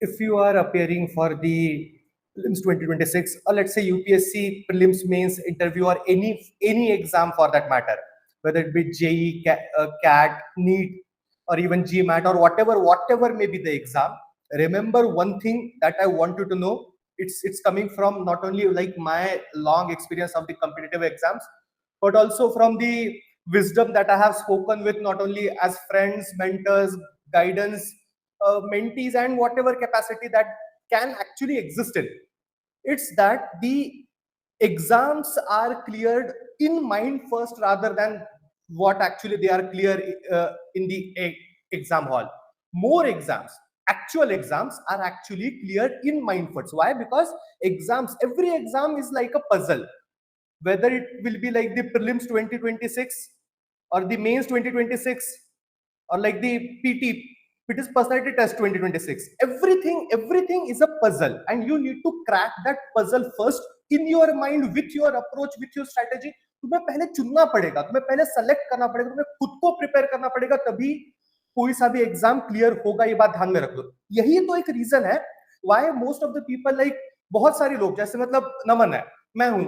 if you are appearing for the prelims 2026, or let's say UPSC prelims mains interview, or any exam for that matter, whether it be JEE, CAT, NEET, or even GMAT, or whatever may be the exam, remember one thing that I want you to know. It's coming from not only like my long experience of the competitive exams, but also from the wisdom that I have spoken with, not only as friends, mentors, guidance, mentees, and whatever capacity that can actually exist in. It's that the exams are cleared in mind first, rather than what actually they are clear in the exam hall. More exams, actual exams, are actually cleared in mind first. Why? Because every exam is like a puzzle. Whether it will be like the prelims 2026, or the mains 2026, or like the it is personality test 2026, everything is a puzzle, and you need to crack that puzzle first in your mind, with your approach, with your strategy. तुम्हें पहले चुनना पड़ेगा, तुम्हें पहले select करना पड़ेगा, तुम्हें खुद को प्रिपेयर करना पड़ेगा, तभी कोई सा भी एग्जाम क्लियर होगा। ये बात ध्यान में रख लो। यही तो एक रीजन है why most of the people, like बहुत सारे लोग, जैसे मतलब नमन है, मैं हूं,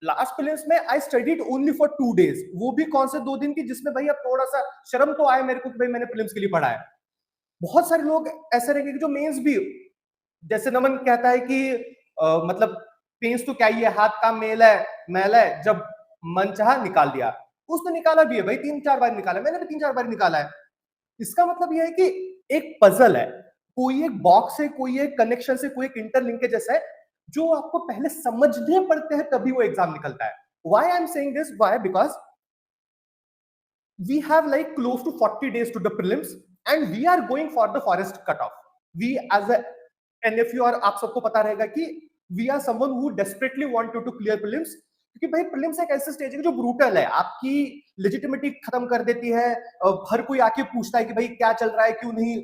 लास्ट प्रीलिम्स में I studied only for 2 days, वो भी कौन से 2 दिन की, जिसमें भाई अब थोड़ा सा शर्म तो आए मेरे को कि भाई मैंने प्रीलिम्स के लिए पढ़ा है। बहुत सारे लोग ऐसे रहेंगे कि जो मेंस भी, जैसे नमन कहता है कि मतलब मेंस तो क्या ही है, हाथ का मैल है, जब मन चाहा निकाल दिया। उसने निकाला भी है भाई, 3-4 बार निकाला, मैंने भी 3-4 बार निकाला है। इसका मतलब यह है कि एक पजल है, कोई एक बॉक्स है, कोई एक कनेक्शन से, कोई एक इंटरलिंकेज है, जो आपको पहले समझने पड़ते हैं, तभी वो एग्जाम निकलता है। Why I'm saying this? Why? Because we have like close to 40 days to the prelims, and we are going for the forest cutoff. We as a NFU, और आप सबको पता रहेगा कि we are someone who desperately want to clear prelims, क्योंकि भाई prelims एक ऐसे स्टेज है जो ब्रूटल है, आपकी लेजिटिमिटी खत्म कर देती है। हर कोई आके पूछता है कि भाई क्या चल रहा है, क्यों नहीं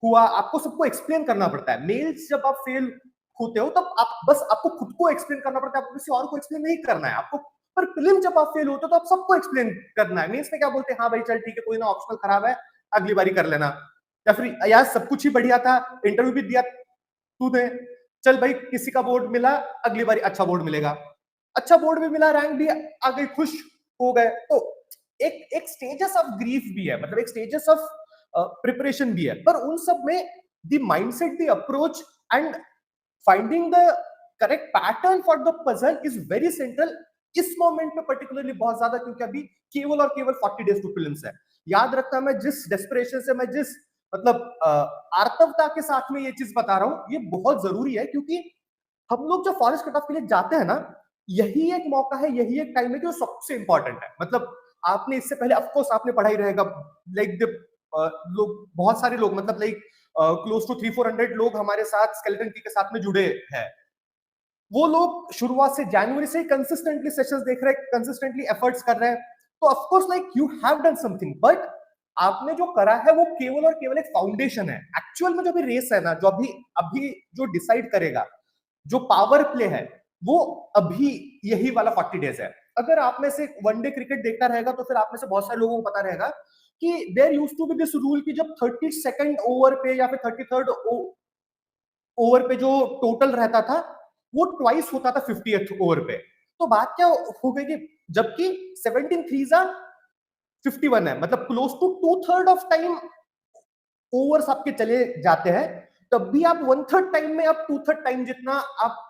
हुआ, आपको सबको एक्सप्लेन करना पड़ता है। मेल्स जब आप फेल होते हो तब आपको खुद को एक्सप्लेन करना पड़ता है, आपको किसी और को एक्सप्लेन नहीं करना है आपको। पर प्रीलिम जब आप फेल होते हो तो आप सबको एक्सप्लेन करना है। मेंस में क्या बोलते हैं, हाँ भाई चल ठीक है, कोई ना, ऑप्शनल खराब है, अगली बारी कर लेना, या फिर यार सब कुछ ही बढ़िया था, इंटरव्यू भी दिया तूने, चल भाई किसी का बोर्ड मिला, अगली बारी अच्छा बोर्ड मिलेगा, अच्छा बोर्ड भी मिला, रैंक भी आ गई, खुश हो गए। तो एक स्टेजेस ऑफ ग्रीफ भी है, मतलब एक स्टेजेस ऑफ प्रिपरेशन भी है, पर उन सब में the mindset, the approach, and finding the correct pattern for the puzzle is very central इस मोमेंट में पर्टिकुलरली, बहुत ज्यादा, क्योंकि अभी केवल और केवल 40 डेज टू प्रीलिम्स है। याद रखना, मैं जिस डेस्परेशन से, मैं जिस मतलब आर्तवता के साथ में ये चीज बता रहा हूं, ये बहुत जरूरी है, क्योंकि हम लोग जो फॉरेस्ट कट ऑफ के लिए जाते हैं ना, यही एक मौका है, यही एक टाइम है जो सबसे इंपॉर्टेंट है। मतलब आपने इससे पहले ऑफकोर्स आपने पढ़ाई रहेगा, लाइक लोग, बहुत सारे लोग, मतलब लाइक क्लोज टू 300-400 लोग हमारे साथ स्केलेटन के साथ में जुड़े हैं। वो लोग शुरुआत से, जनवरी से कंसिस्टेंटली सेशंस देख रहे हैं, कंसिस्टेंटली एफर्ट्स कर रहे हैं। तो of course like you have done something, but आपने जो करा है वो केवल और केवल एक फाउंडेशन है। एक्चुअल में जो भी रेस है ना, जो अभी जो डिसाइड करेगा, जो पावर प्ले है, वो अभी यही वाला 40 डेज है। अगर आप में से वनडे क्रिकेट देखता रहेगा तो फिर आप में से बहुत सारे लोगों को पता रहेगा कि there used to be this rule कि जब 32nd ओवर पे या फिर 33rd ओवर पे जो टोटल रहता था, वो ट्वाइस होता था 50th ओवर पे। तो बात क्या हो गई कि जबकि 17 थ्रीज 51 है, मतलब close to 2/3 of time overs आपके चले जाते हैं, तब भी आप 1/3 टाइम में आप 2/3 टाइम जितना आप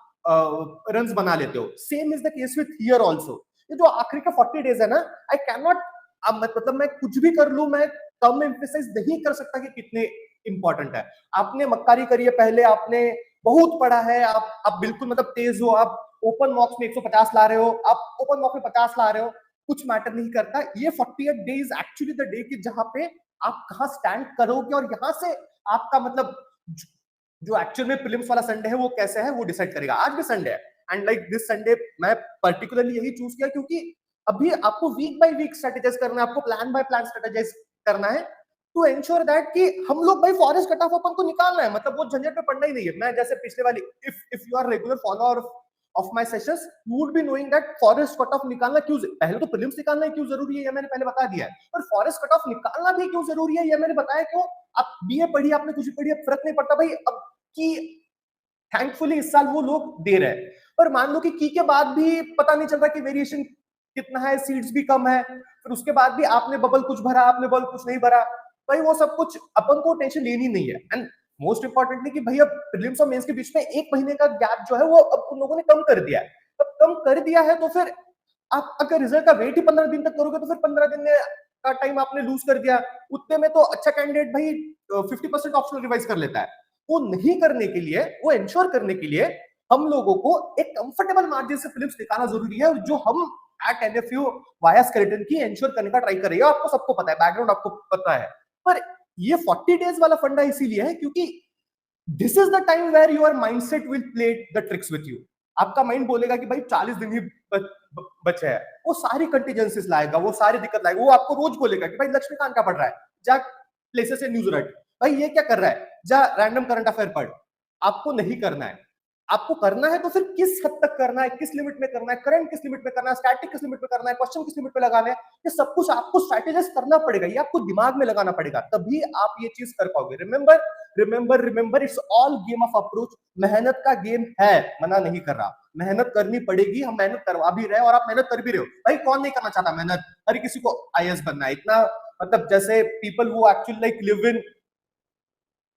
रन्स बना लेते हो। Same is the case with here also. ये जो आखिरी का 40 डेज है ना, आई कैन नॉट, अब मतलब मैं कुछ भी कर लूं, मैं कम एम्फेसाइज नहीं कर सकता कि कितने इंपॉर्टेंट है। आपने मक्कारी करी है पहले, आपने बहुत पढ़ा है, आप बिल्कुल मतलब तेज हो, आप ओपन मॉक्स में 150 ला रहे हो, आप ओपन मॉक में 50 ला रहे हो, कुछ मैटर नहीं करता। ये 48 डेज एक्चुअली द डे की जहां पे आप कहां स्टैंड करोगे, और यहां से आपका मतलब जो एक्चुअल में प्रीलिम्स वाला संडे है वो कैसे है, वो डिसाइड करेगा। आज भी संडे है, एंड लाइक दिस संडे मैं पर्टिकुलरली यही चूज किया क्योंकि अभी आपको वीक बाय वीक स्ट्रेटेजाइज करना है, आपको प्लान बाय प्लान स्ट्रेटेजाइज करना है टू एंश्योर दैट कि हम लोग भाई फॉरेस्ट कट ऑफ अपन को निकालना है, मतलब वो झंझट में पड़ना ही नहीं है। मैं जैसे पिछले वाली, if you are regular follower of my sessions, you would be knowing that forest cutoff निकालना क्यों, पहले तो प्रीलिम्स निकालना ही क्यों जरूरी है, ये मैंने पहले बता दिया है, और फॉरेस्ट कटऑफ निकालना भी क्यों जरूरी है, ये मैंने बताया क्यों। आप बीए पढ़िए, आपने कुछ पढ़िए, फर्क नहीं पड़ता भाई। अब की थैंकफुली इस साल वो लोग दे रहे हैं, पर मान लो कि की के बाद भी पता नहीं चल रहा कि वेरिएशन कितना है, सीड्स भी कम है, फिर उसके बाद भी आपने बबल कुछ भरा, आपने बबल कुछ नहीं भरा, भाई वो सब कुछ अपन को टेंशन लेनी नहीं है। एंड मोस्ट इंपॉर्टेंटली कि भाई अब प्रीलिम्स और मेंस के बीच में 1 महीने का गैप जो है वो अब उन लोगों ने कम कर दिया है। अब कम कर दिया है तो फिर आप अगर रिजल्ट का वेट ही 15 दिन तक करोगे तो फिर 15 दिन में का टाइम आपने लूज कर दिया। उतने में तो अच्छा कैंडिडेट भाई 50% ऑप्शनल रिवाइज कर लेता है। वो नहीं करने के लिए, वो इंश्योर करने के लिए हम लोगों को एक कंफर्टेबल मार्जिन से प्रीलिम्स निकालना जरूरी है, जो हम एट एनएफयू वाया स्केलेटन की इंश्योर करने का ट्राई कर रही है। आपको सबको पता है, बैकग्राउंड आपको पता है, पर ये 40 डेज वाला फंडा इसीलिए है क्योंकि this is the time where your mindset will play the tricks with you. आपका माइंड बोलेगा कि भाई 40 दिन ही बचे हैं, वो सारी कंटीजेंसीज लाएगा, वो सारी दिक्कत लाएगा, वो आपको रोज बोलेगा कि भाई लक्ष्मीकांत क्या पढ़ रहा है, जा प्लेसेस से न्यूज रट, भाई ये क्या कर रहा है, जा रैंडम करंट अफेयर पढ़। आपको नहीं करना है। आपको करना है तो फिर किस हद तक करना है, किस लिमिट में करना है, करंट किस लिमिट में करना है, स्टैटिक किस लिमिट में करना है, क्वेश्चन किस लिमिट में लगाना है, ये सब कुछ आपको स्ट्रेटेजाइज करना पड़ेगा, ये आपको दिमाग में लगाना पड़ेगा, तभी आप ये चीज कर पाओगे। Remember remember remember, it's all game of approach. मेहनत का गेम है, मना नहीं कर रहा, मेहनत करनी पड़ेगी, हम मेहनत करवा भी रहे हैं और आप मेहनत कर भी रहे हो। भाई कौन नहीं करना चाहता मेहनत, हर किसी को आईएएस बनना है। इतना मतलब जैसे people who actually like live in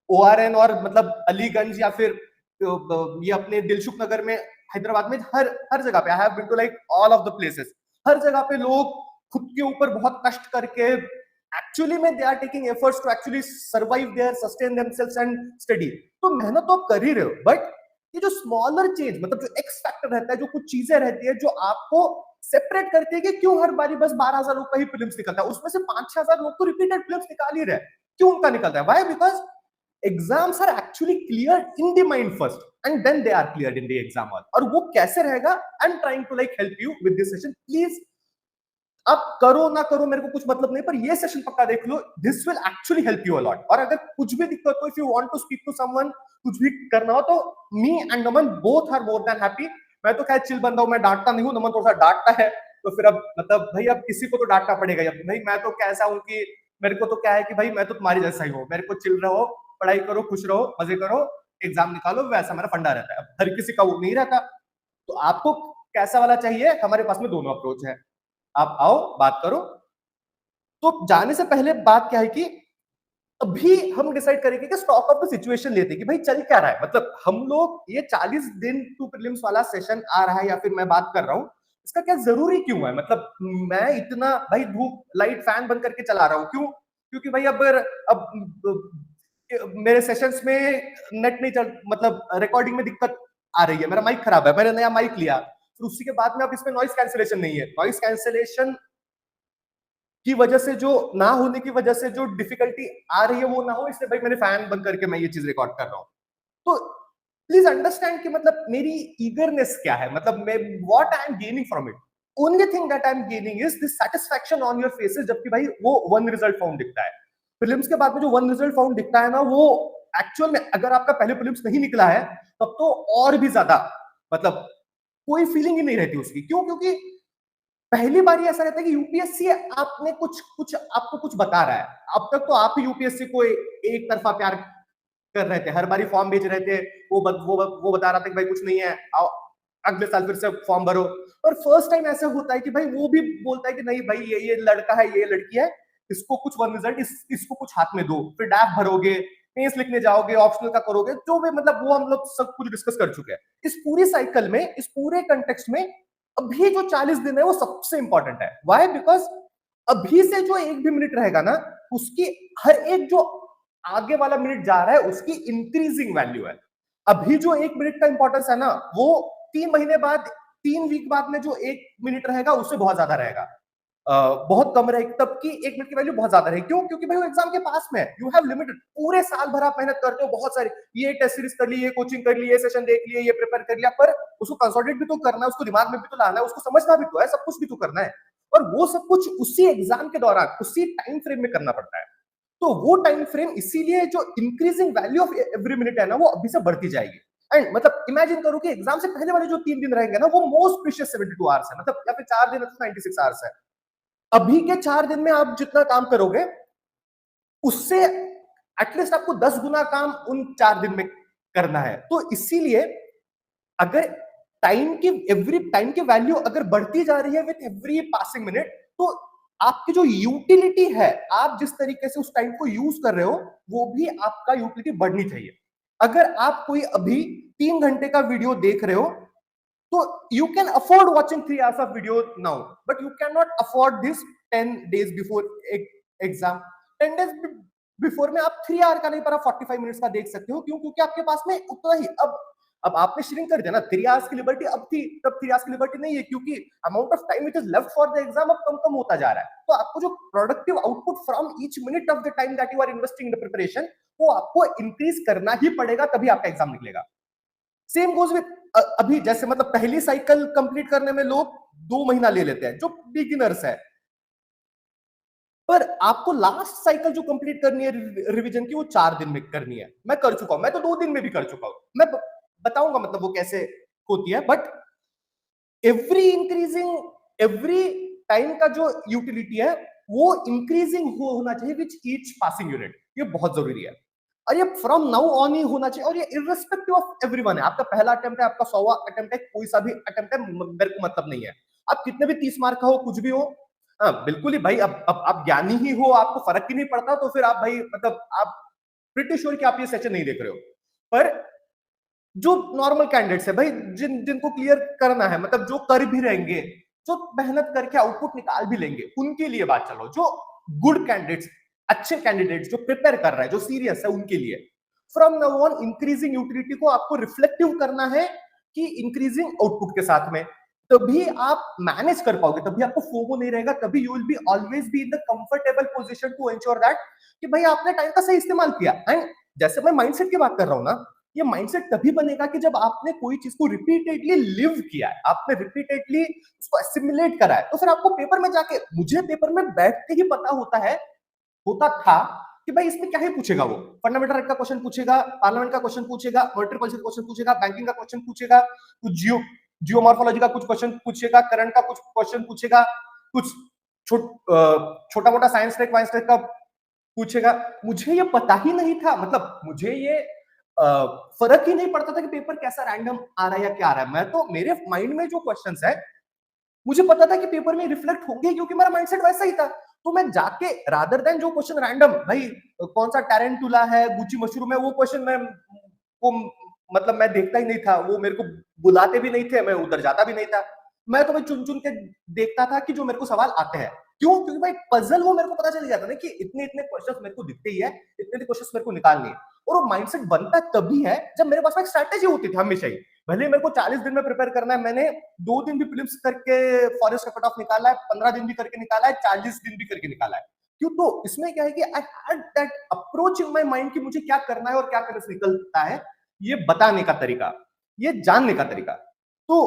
ओआरएन और मतलब अलीगंज या फिर ये अपने दिलसुख नगर में, हैदराबाद में, हर हर जगह पे I have been to like all of the places, हर जगह पे लोग खुद के ऊपर बहुत कष्ट करके एक्चुअली में they are taking efforts to actually survive there, sustain themselves and study. तो मेहनत तो आप कर ही रहे हो, बट ये जो स्मॉलर चेंज, मतलब जो एक्स फैक्टर रहता है, जो कुछ चीजें रहती है जो आपको सेपरेट करती है कि क्यों हर बारी बस 12,000 लोग का ही प्रीलिम्स निकलता है, उसमें से 5-6,000 लोग तो रिपीटेड प्रीलिम्स निकाल ही रहे हैं, क्यों उनका निकलता है? Why? Because exams are actually clear in the mind first and then they are clear in the exam hall. और वो कैसे रहेगा, I am trying to like help you with this session. Please आप करो ना करो मेरे को कुछ मतलब नहीं, पर ये सेशन पक्का देख लो, this will actually help you a lot. और अगर कुछ भी दिक्कत हो, if you want to speak to someone, कुछ भी करना हो, तो me and Naman both are more than happy. मैं तो खैर चिल बंदा हूं, मैं डांटता नहीं हूं, नमन थोड़ा सा डांटता है, तो फिर अब मतलब भाई अब किसी को तो डांटना पड़ेगा ही। अब भाई मैं तो कैसा हूं कि मेरे को तो क्या है कि भाई मैं तो तुम्हारी जैसा ही हूं, मेरे को चिल रहो, पढ़ाई करो, खुश रहो, मजे करो, एग्जाम निकालो, वैसा मेरा फंडा रहता है। अब हर किसी का वो नहीं रहता, तो आपको कैसा वाला चाहिए, हमारे पास में दोनों अप्रोच है। आप आओ, बात करो। तो जाने से पहले बात क्या है कि अभी हम डिसाइड करेंगे कि स्टॉक ऑफ द सिचुएशन लेते हैं कि भाई चल क्या रहा है। मतलब हम लोग ये 40 दिन टू प्रीलिम्स वाला सेशन आ रहा है या फिर मैं बात कर रहा हूँ, इसका क्या जरूरी क्यों है? मतलब मैं इतना भाई धूप लाइट फैन बंद करके चला रहा हूँ, क्यों? क्योंकि भाई अब मेरे सेशंस में नेट नहीं चल, मतलब रिकॉर्डिंग में दिक्कत आ रही है, मेरा माइक खराब है, मैंने नया माइक लिया, फिर उसी के बाद में अब इसमें नॉइस कैंसिलेशन नहीं है, नॉइस कैंसिलेशन की वजह से जो ना होने की वजह से जो डिफिकल्टी आ रही है वो ना हो, इसलिए भाई मैंने फैन बंद करके मैं ये चीज रिकॉर्ड कर रहा हूँ। तो प्लीज अंडरस्टैंड कि मतलब मेरी ईगरनेस क्या है, मतलब मैं what I am gaining from it. Only thing that I am gaining is this satisfaction on your faces, जबकि भाई वो वन रिजल्ट फाउंड दिखता है। प्रीलिम्स के बाद में जो वन रिजल्ट फाउंड दिखता है ना, वो एक्चुअल में अगर आपका पहले प्रीलिम्स नहीं निकला है तब तो और भी ज्यादा मतलब कोई फीलिंग ही नहीं रहती उसकी। क्यों? क्योंकि पहली बार ऐसा रहता है कि यूपीएससी आपने कुछ कुछ आपको कुछ बता रहा है। अब तक तो आप ही यूपीएससी को एक तरफा प्यार कर रहे थे, हर बारी फॉर्म भेज रहे थे, वो बता रहा था कि भाई कुछ नहीं है, आओ अगले साल फिर से फॉर्म भरो। और फर्स्ट टाइम ऐसा होता है कि भाई वो भी बोलता है कि नहीं भाई ये लड़का है, ये लड़की है, इसको कुछ वन रिजल्ट, इसको कुछ हाथ में दो, फिर डैप भरोगे, पेस लिखने जाओगे, ऑप्शनल का करोगे, जो भी मतलब वो हम लोग सब कुछ डिस्कस कर चुके हैं। इस पूरी साइकिल में, इस पूरे कंटेक्स्ट में अभी जो 40 दिन है वो सबसे इंपॉर्टेंट है। वाई? बिकॉज अभी से जो एक भी मिनट रहेगा ना, उसकी हर एक जो आगे वाला मिनट जा रहा है उसकी इंक्रीजिंग वैल्यू है। अभी जो एक मिनट का इंपॉर्टेंस है ना, वो 3 महीने बाद, 3 वीक बाद में जो एक मिनट रहेगा उससे बहुत ज्यादा रहेगा। बहुत कम रहेगी, तब की एक मिनट की वैल्यू बहुत ज्यादा रहेगी। क्यों? क्योंकि भाई वो एग्जाम के पास में है, यू हैव लिमिटेड, पूरे साल भर आप मेहनत करते हो, बहुत सारी, ये टेस्ट सीरीज कर ली, ये कोचिंग कर ली, ये सेशन देख लिए, ये प्रिपेयर कर लिया, पर उसको कंसोलिडेट भी तो करना है, उसको दिमाग में भी तो लाना है, उसको समझना भी तो है, सब कुछ भी तो करना है। और वो सब कुछ उसी एग्जाम के दौरान, उसी टाइम फ्रेम में करना पड़ता है। तो वो टाइम फ्रेम, इसीलिए जो increasing value of every minute है ना, वो अभी से बढ़ती जाएगी। एंड मतलब इमेजिन करो कि एग्जाम से पहले वाले जो 3 दिन रहेंगे ना, वो मोस्ट प्रीशियस 72 आवर्स है, मतलब या फिर 4 दिन है तो 96 आवर्स है। अभी के 4 दिन में आप जितना काम करोगे, उससे एटलीस्ट आपको 10 गुना काम उन 4 दिन में करना है। तो इसीलिए अगर टाइम की वैल्यू अगर बढ़ती जा रही है विथ एवरी पासिंग मिनट, तो आपकी जो यूटिलिटी है, आप जिस तरीके से उस टाइम को यूज कर रहे हो, वो भी आपका यूटिलिटी बढ़नी चाहिए। अगर आप कोई अभी 3 घंटे का वीडियो देख रहे हो, तो you can afford watching 3 hours of video now, but you cannot afford this 10 days before exam। 10 days before में आप 3 आवर का नहीं, पर आप 45 मिनट्स का देख सकते हो। क्यों? क्योंकि आपके पास में उतना ही अब आपने श्रिंक कर दिया ना। 3 आवर्स की लिबर्टी अब थी, तब 3 आवर्स की लिबर्टी नहीं है, क्योंकि amount of time it is left for the exam अब कम कम होता जा रहा है। तो आपको जो productive output from each minute of the time that you are investing in the preparation, वो आपको इंक्रीज करना ही पड़ेगा, तभी आपका एग्जाम निकलेगा। सेम गोज विद अभी जैसे मतलब पहली साइकिल कंप्लीट करने में लोग 2 महीना ले लेते हैं, जो बिगिनर्स है, पर आपको लास्ट साइकिल जो कंप्लीट करनी है रिवीजन की, वो 4 दिन में करनी है। मैं कर चुका हूं, मैं तो 2 दिन में भी कर चुका हूं। मैं बताऊंगा मतलब वो कैसे होती है, बट एवरी टाइम का जो यूटिलिटी है, वो इंक्रीजिंग होना चाहिए विच ईच पासिंग यूनिट। ये बहुत जरूरी है, और ये फ्रॉम नाउ ऑन ही होना चाहिए, और ये इररिस्पेक्टिव ऑफ एवरीवन है। आपका पहला अटेम्प्ट है, आपका 100वां अटेम्प्ट है, कोई सा भी अटेम्प्ट है, मेरे को मतलब नहीं है। आप कितने भी 30 मार्क का हो, कुछ भी हो, हाँ बिल्कुल ही भाई। अब आप ज्ञानी ही हो, आपको फर्क ही नहीं पड़ता, तो फिर आप भाई मतलब आप प्रिटी श्योर कि आप ये सेशन नहीं देख रहे हो। पर जो नॉर्मल कैंडिडेट्स है भाई, जिनको क्लियर करना है, मतलब जो कर भी रहेंगे, जो मेहनत करके आउटपुट निकाल भी लेंगे, उनके लिए बात चलो। जो गुड कैंडिडेट्स, अच्छे कैंडिडेट्स जो प्रिपेयर कर रहा है, जो सीरियस है, उनके लिए from now on increasing utility को आपको रिफ्लेक्टिव करना है कि इंक्रीजिंग आउटपुट के साथ में। तभी आप मैनेज कर पाओगे, तभी आपको फोमो नहीं रहेगा, तभी you will be always be in the comfortable position to ensure that कि भाई आपने टाइम का सही इस्तेमाल किया। एंड जैसे मैं माइंडसेट की बात कर रहा हूं ना, ये माइंडसेट तभी बनेगा कि जब आपने कोई चीज को रिपीटेडली लिव किया है, आपने रिपीटेडली उसको एसिमुलेट करा है, तो फिर आपको पेपर में जाके, मुझे पेपर में बैठ के ही पता होता था कि भाई इसमें क्या ही पूछेगा। वो फंडामेंटल का क्वेश्चन पूछेगा, पार्लियामेंट का क्वेश्चन पूछेगा, मॉनेटरी पॉलिसी का क्वेश्चन पूछेगा, बैंकिंग का क्वेश्चन पूछेगा, कुछ जियोमॉर्फोलॉजी का कुछ क्वेश्चन पूछेगा, करंट का कुछ क्वेश्चन पूछेगा, कुछ छोटा मोटा साइंस टेक वाइंस टेक का पूछेगा। मुझे ये पता ही नहीं था, मतलब मुझे ये फर्क ही नहीं पड़ता था कि पेपर कैसा रैंडम आ रहा है या क्या आ रहा है। मैं तो, मेरे माइंड में जो क्वेश्चंस है, मुझे पता था कि पेपर में रिफ्लेक्ट होंगे, क्योंकि मेरा माइंडसेट वैसा ही था। तो मैं जाके रादर देन जो क्वेश्चन रैंडम, भाई कौन सा टैरेंटुला है, गुची मशरूम है, वो क्वेश्चन मैं वो मतलब मैं देखता ही नहीं था, वो मेरे को बुलाते भी नहीं थे, मैं उधर जाता भी नहीं था। मैं तो भाई चुन चुन के देखता था कि जो मेरे को सवाल आते हैं। क्यों? क्योंकि भाई पजल वो मेरे को पता चल जाता ना कि इतने इतने क्वेश्चंस मेरे को दिखते ही है, इतने क्वेश्चंस मेरे को निकालने हैं। और वो माइंडसेट बनता तभी है जब मेरे पास में एक स्ट्रैटेजी होती थी हमेशा ही। भले मेरे को 40 दिन में प्रिपेयर करना है, मैंने 2 दिन भी प्रीलिम्स करके फॉरेस्ट का कट ऑफ निकाला है, 15 दिन भी करके निकाला है, 40 दिन भी करके निकाला है। क्यों? तो इसमें क्या है कि I had that approach in my mind कि मुझे क्या करना है और क्या करने से निकलता है, ये बताने का तरीका, ये जानने का तरीका। तो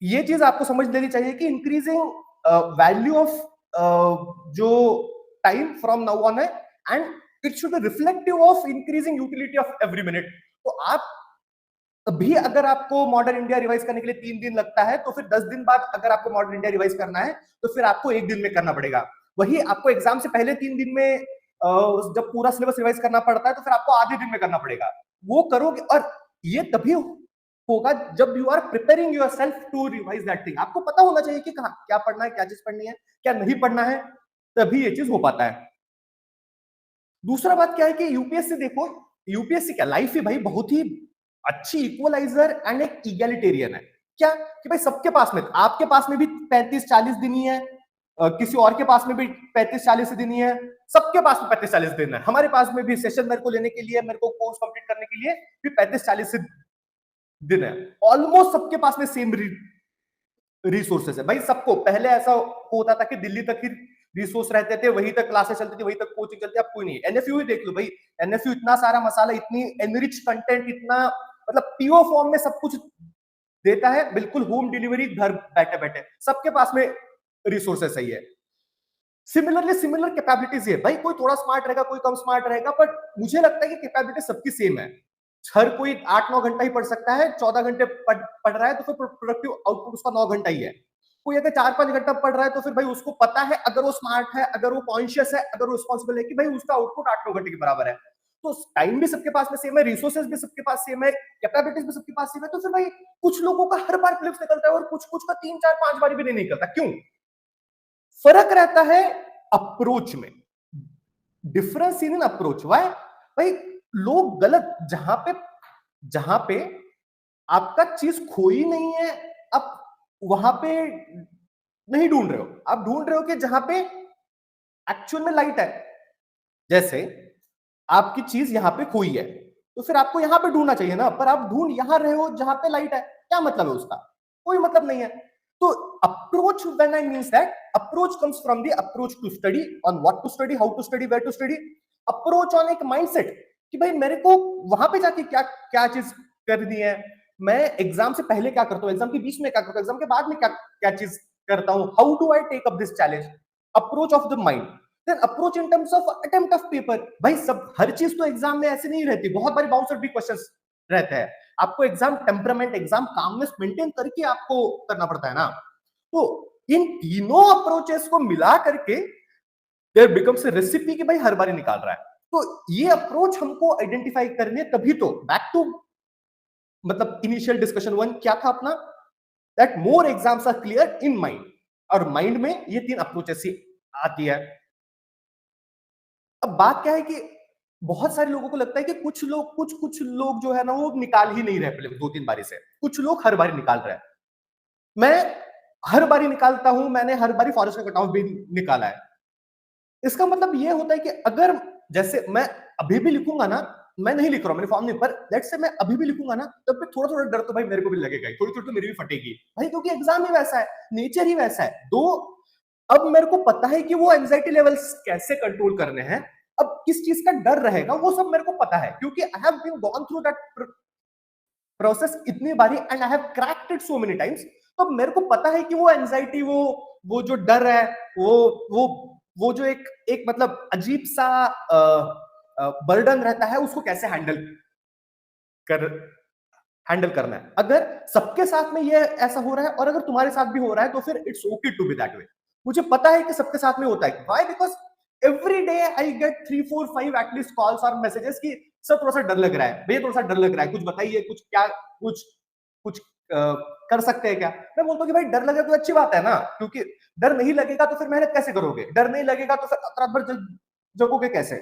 ये चीज आपको समझ लेनी चाहिए कि इंक्रीजिंग वैल्यू ऑफ जो टाइम फ्रॉम नाउ ऑन है, and it should be reflective of increasing utility of every minute. तो आप अभी अगर आपको मॉडर्न इंडिया रिवाइज करने के लिए 3 दिन लगता है, तो फिर 10 दिन बाद अगर आपको मॉडर्न इंडिया रिवाइज करना है, तो फिर आपको 1 दिन में करना पड़ेगा। वही आपको एग्जाम से पहले 3 दिन में जब पूरा सिलेबस रिवाइज करना पड़ता है, तो फिर आपको आधे दिन में करना पड़ेगा। वो करोगे, और ये तभी होगा जब you are preparing yourself to revise that thing. आपको पता होना चाहिए कि कहाँ क्या पढ़ना है, क्या चीज पढ़नी है, क्या नहीं पढ़ना है, तभी ये चीज हो पाता है। दूसरा बात क्या है कि यूपीएससी देखो, यूपीएससी क्या लाइफ है भाई, बहुत ही अच्छी इक्वलाइजर एंड एक इगैलिटेरियन है। क्या कि भाई सबके पास में, आपके पास में भी 35-40 दिन ही है, किसी और के पास में भी 35-40 दिन ही है, सबके पास में 35-40 दिन है। हमारे पास में भी सेशन मेरे को लेने के लिए, मेरे को कोर्स कंप्लीट करने के लिए भी 35-40 दिन है। ऑलमोस्ट सबके पास में सेम रिसोर्सेस है भाई। सबको पहले ऐसा होता था कि दिल्ली तक ही रिसोर्स रहते थे, वहीं तक क्लासेस चलती थी, वहीं तक कोचिंग चलती, अब कोई नहीं। एनएफयू ही देख लो भाई, एनएफयू इतना सारा मसाला, इतनी एनरिच कंटेंट, इतना मतलब पीओ फॉर्म में सब कुछ देता है, बिल्कुल होम डिलीवरी, घर बैठे बैठे, सबके पास में रिसोर्सेस सही है। सिमिलरली सिमिलर कैपेबिलिटीज है भाई, कोई थोड़ा स्मार्ट रहेगा, कोई कम स्मार्ट रहेगा, बट मुझे लगता है कि कैपेबिलिटी सबकी सेम है। हर कोई 8-9 घंटा ही पढ़ सकता है, 14 घंटे पढ़ रहा है तो फिर प्रोडक्टिव आउटपुट उसका 9 घंटा ही है। कोई अगर 4-5 घंटा पढ़ रहा है तो फिर भाई उसको पता है, अगर वो स्मार्ट है, अगर वो कॉन्शियस है, अगर वो रिस्पॉन्सिबल है कि भाई उसका आउटपुट 8-9 घंटे के बराबर है। तो टाइम भी सबके पास में सेम है, रिसोर्सेज भी सबके पास सेम है, कैपेबिलिटीज भी सबके पास सेम है, तो फिर भाई कुछ लोगों का हर बार क्लिप्स निकलता है और कुछ का 3-4-5 बार भी नहीं निकलता। क्यों? फर्क रहता है अप्रोच में। Difference in approach. वाई? भाई लोग गलत जहां पे आपका चीज खोई नहीं है, आप वहां पे नहीं ढूंढ रहे हो, आप ढूंढ रहे हो कि जहां पे एक्चुअल में लाइट है। जैसे आपकी चीज यहां पे खोई है, तो फिर आपको यहां पे ढूंढना चाहिए ना, पर आप ढूंढ यहां रहे हो जहां पे लाइट है। क्या मतलब है उसका? कोई मतलब नहीं है। तो approach, when I means that approach comes from the approach to study, on what to study, how to study, where to study. Approach on एक माइंडसेट कि भाई मेरे को वहां पे जाके क्या क्या चीज करनी है, मैं एग्जाम से पहले क्या करता हूं, एग्जाम के बीच में क्या करता हूं, एग्जाम के बाद में क्या क्या चीज करता हूं, how do I take up this challenge. Approach of the mind. Then approach in terms of attempt of paper. भाई सब हर चीज तो एग्जाम में ऐसे नहीं रहती, बहुत बारी बाउंसर भी क्वेश्चंस रहते हैं। आपको exam temperament, exam calmness maintain करके आपको करना पड़ता है ना। तो इन तीनों अप्रोचेस को मिला करके देयर बिकम्स ए रेसिपी कि भाई हर बारी निकाल रहा है। तो ये अप्रोच हमको आइडेंटिफाई करनी है, तभी तो बैक टू मतलब इनिशियल डिस्कशन वन क्या था अपना, that more exams are clear in mind. और माइंड में ये तीन अप्रोचेस ही आती है। अब बात क्या है कि बहुत सारे लोगों को लगता है कि कुछ लोग जो है ना वो निकाल ही नहीं रहे पहले 2-3 बारी से, कुछ लोग हर बारी निकाल रहे हैं। मैं हर बारी निकालता हूं, मैंने हर बारी फॉरेस्ट का कट ऑफ भी निकाला है। इसका मतलब ये होता है कि अगर जैसे मैं अभी भी लिखूंगा ना, मैं नहीं लिख रहा हूं, मैंने फॉर्म नहीं, पर लेट्स से मैं अभी भी लिखूंगा ना, तब पे थोड़ा थोड़ा डर तो भाई मेरे को भी लगेगा, थोड़ी थोड़ी तो मेरी भी फटेगी भाई, क्योंकि एग्जाम ही वैसा है, नेचर ही वैसा है। दो अब मेरे को पता है कि वो एंजाइटी लेवल्स कैसे कंट्रोल करने हैं, अब किस चीज का डर रहेगा वो सब मेरे को पता है, क्योंकि I have been gone through that process इतनी बारी and I have cracked it so many times. तो मेरे को पता है कि वो एंजाइटी, वो जो डर है, वो वो वो जो एक एक मतलब अजीब सा बर्डन रहता है, उसको कैसे कर हैंडल करना है। अगर सबके साथ में ये ऐसा हो रहा है और अगर तुम्हारे साथ भी हो रहा है तो फिर it's okay to be that way. मुझे पता है कि सबके साथ में होता है। Why? Because every day I get 3-4-5 at least calls और मैसेजेस कि सर थोड़ा सा डर लग रहा है भैया, थोड़ा सा डर लग रहा है, कुछ बताइए, कुछ क्या, कुछ कुछ कर सकते हैं क्या। मैं बोलता हूँ कि भाई डर लगे तो अच्छी बात है ना, क्योंकि डर नहीं लगेगा तो फिर मेहनत कैसे करोगे, डर नहीं लगेगा तो फिर रात भर जगोगे कैसे,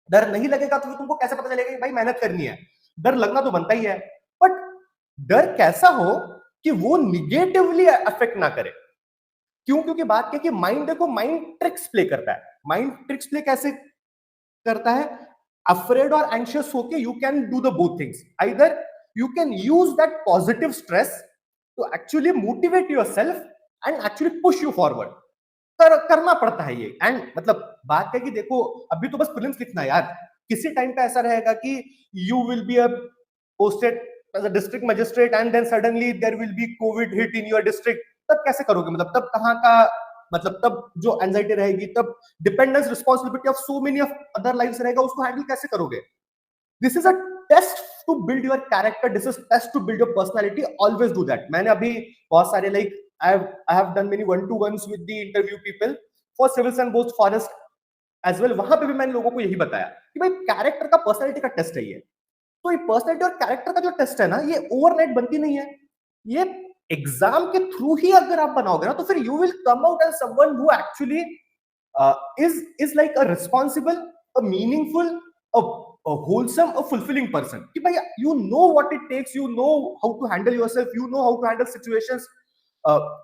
डर नहीं लगेगा तो फिर तुमको कैसे पता चलेगा कि भाई मेहनत करनी है। डर लगना तो बनता ही है, बट डर कैसा हो कि वो निगेटिवली अफेक्ट ना करे। क्यों? क्योंकि बात क्या कि माइंड, देखो माइंड ट्रिक्स प्ले करता है। माइंड ट्रिक्स प्ले कैसे करता है? अफ्रेड और एंशियस होके you can do the both things. Either you can use that positive stress to actually motivate yourself and actually push you forward. करना पड़ता है ये। एंड मतलब बात है कि देखो अभी तो बस प्रीलिम्स लिखना है यार, किसी टाइम पे ऐसा रहेगा कि you will be posted as a district magistrate and then suddenly there will be COVID hit in your district. तब कैसे करोगे? मतलब तब कहाँ का, मतलब तब जो एंजाइटी रहेगी, तब dependence responsibility of so many of other lives रहेगा, उसको हैंडल कैसे करोगे? This is a test to build your character, this is test to build your personality. Always do that. मैंने अभी बहुत सारे like I have done many 1-to-1s with the interview people for civils and both forest as well। वहां पे भी मैंने लोगों को यही बताया कि भाई कैरेक्टर का, पर्सनैलिटी का टेस्ट है ये। तो ये पर्सनैलिटी और कैरेक्टर का जो टेस्ट है ना, ये ओवरनाइट बनती नहीं है। ये एग्जाम के थ्रू ही अगर आप बनाओगे ना, तो फिर you will come out as someone who actually is like a responsible, a meaningful, a wholesome, a fulfilling person। कि भाई you know what it takes, you know how to handle yourself, you know how to handle situations,